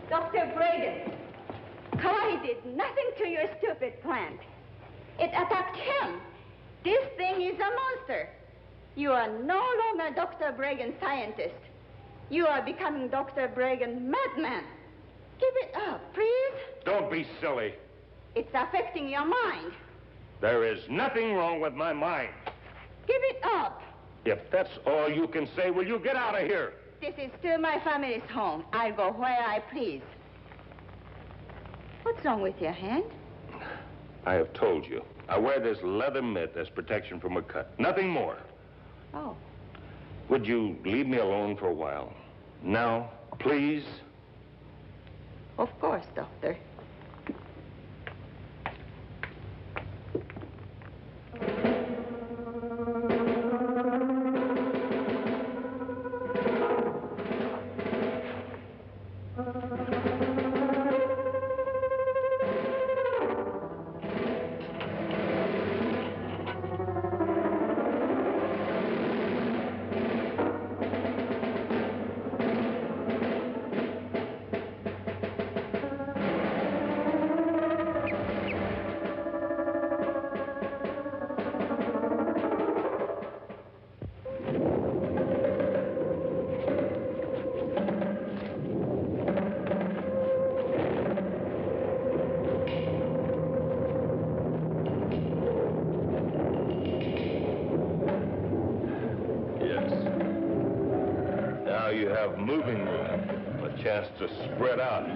Dr. Bragan, Kawai did nothing to your stupid plant. It attacked him. This thing is a monster. You are no longer Dr. Bragan scientist. You are becoming Dr. Bragan madman. Give it up, please. Don't be silly. It's affecting your mind. There is nothing wrong with my mind. Give it up. If that's all you can say, will you get out of here? This is still my family's home. I'll go where I please. What's wrong with your hand? I have told you. I wear this leather mitt as protection from a cut. Nothing more. Oh. Would you leave me alone for a while? Now, please? Of course, Doctor. You have moving room, a chance to spread out.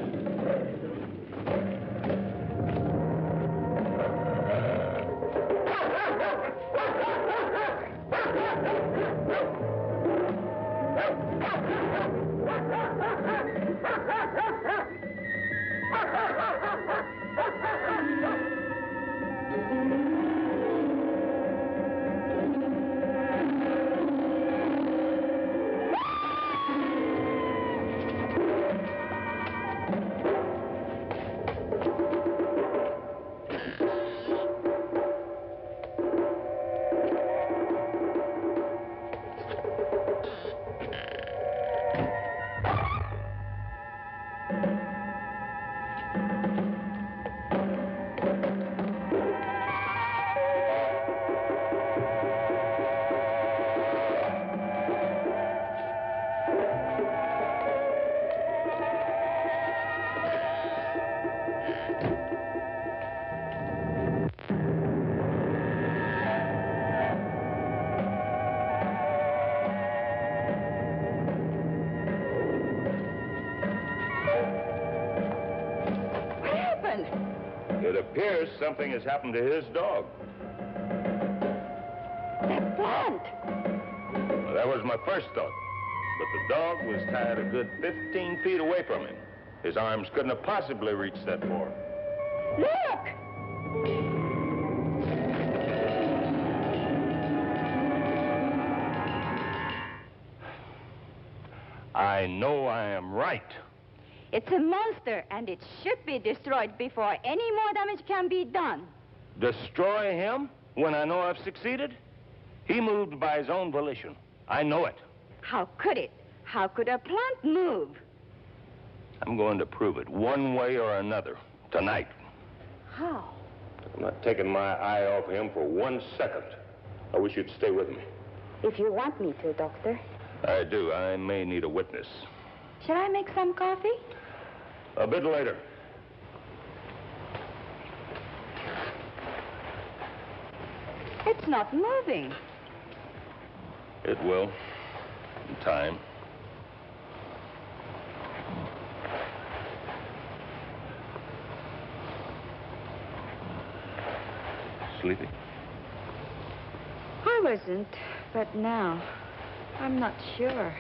It appears something has happened to his dog. That plant! Well, that was my first thought. But the dog was tied a good 15 feet away from him. His arms couldn't have possibly reached that far. Look! I know I am right. It's a monster, and it should be destroyed before any more damage can be done. Destroy him when I know I've succeeded? He moved by his own volition. I know it. How could it? How could a plant move? I'm going to prove it one way or another tonight. How? I'm not taking my eye off him for 1 second. I wish you'd stay with me. If you want me to, Doctor. I do. I may need a witness. Shall I make some coffee? A bit later. It's not moving. It will. In time. Sleepy? I wasn't, but now, I'm not sure.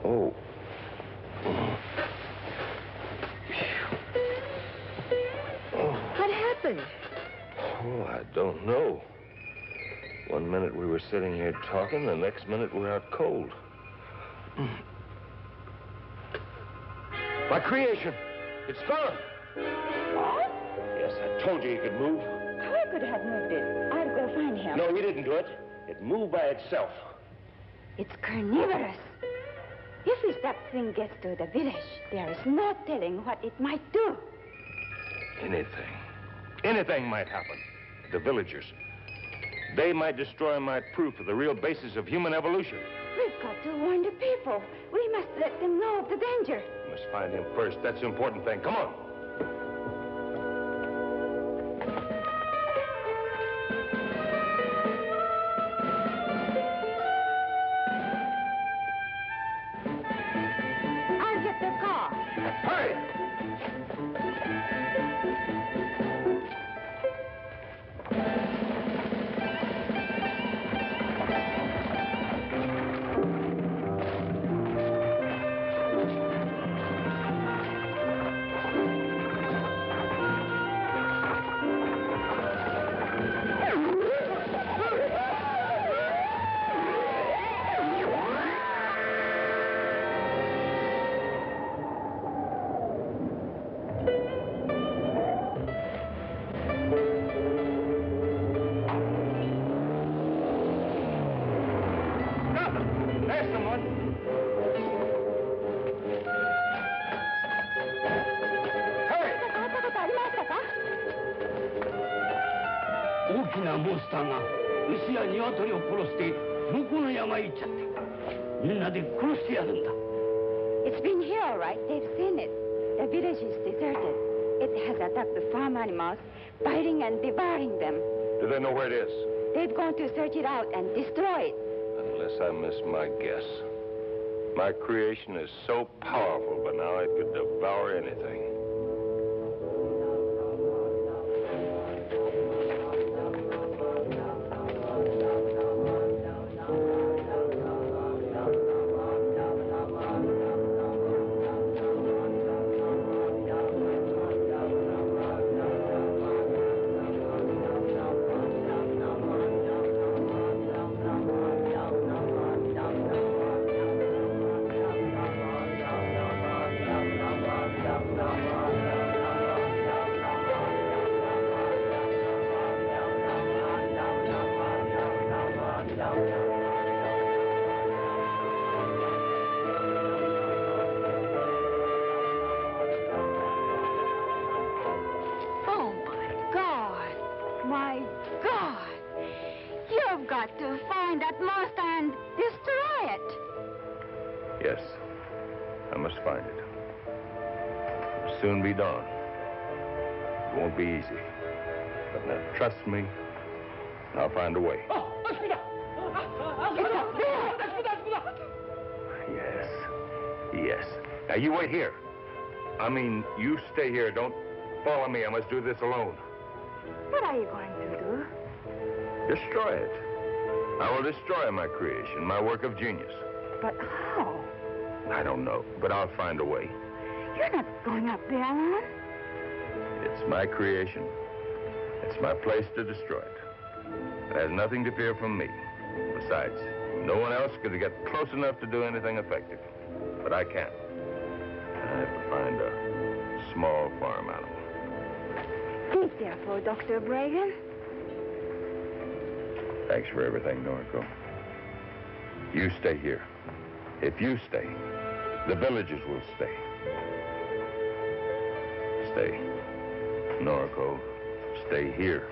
Oh. What happened? Oh, I don't know. 1 minute we were sitting here talking, the next minute we're out cold. My creation. It's gone. What? Yes, I told you he could move. I could have moved it. I'll go find him. No, he didn't do it. It moved by itself. It's carnivorous. If that thing gets to the village, there is no telling what it might do. Anything. Anything might happen. The villagers. They might destroy my proof of the real basis of human evolution. We've got to warn the people. We must let them know of the danger. We must find him first. That's the important thing. Come on. I'll get the car. Hurry! きなモンスターが牛や鶏を殺して向こうの山へ行っちゃって、みんなで殺してやるんだ。It's been here, all right. They've seen it. The village is deserted. It has attacked the farm animals, biting and devouring them. Do they know where it is? They've gone to search it out and destroy it. Unless I miss my guess. My creation is so powerful, but now it could devour anything. Yes, I must find it. It'll soon be dawn. It won't be easy. But now, trust me, and I'll find a way. Yes, yes. Now, you wait here. I mean, you stay here. Don't follow me. I must do this alone. What are you going to do? Destroy it. I will destroy my creation, my work of genius. But how? I don't know, but I'll find a way. You're not going up there alone. It's my creation. It's my place to destroy it. It has nothing to fear from me. Besides, no one else could get close enough to do anything effective. But I can't. I have to find a small farm animal. Be careful, Dr. Bragan. Thanks for everything, Noriko. You stay here. If you stay, the villagers will stay. Stay. Noriko, stay here.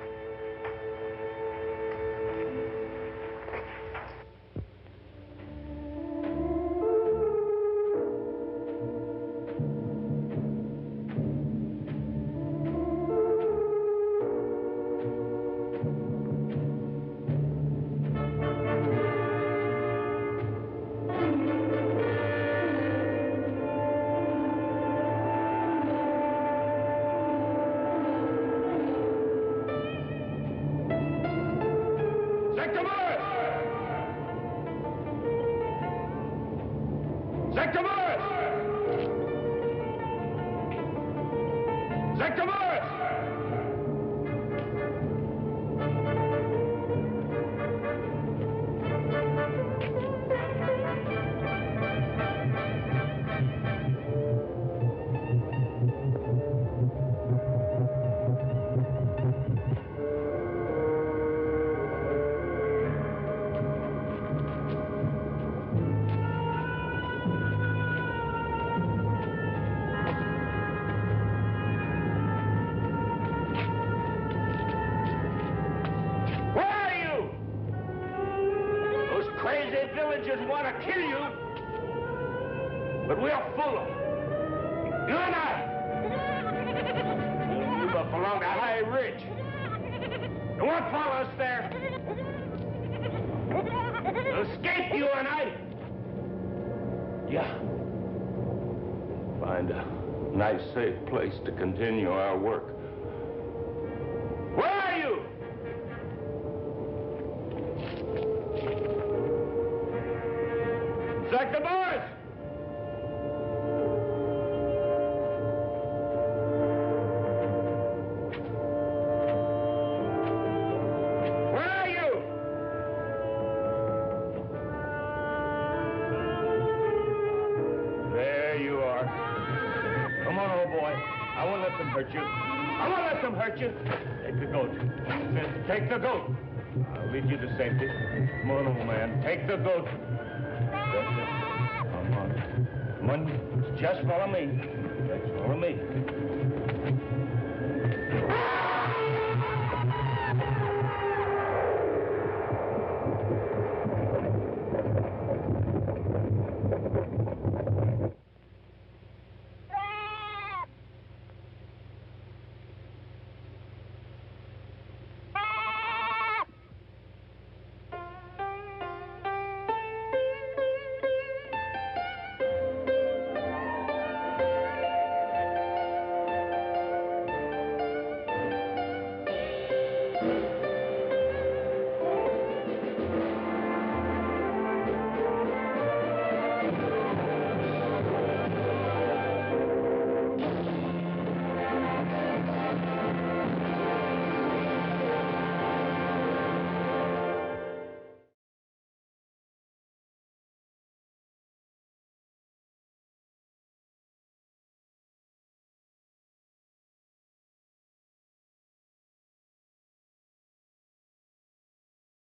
Safe place to continue our work. Where are you? Sector boys! Where are you? There you are. Come on, old boy. I won't let them hurt you. I won't let them hurt you. Take the goat. Take the goat. I'll lead you to safety. Come on, old man. Take the goat. That's it. Come on. Come on. Just follow me. Just follow me.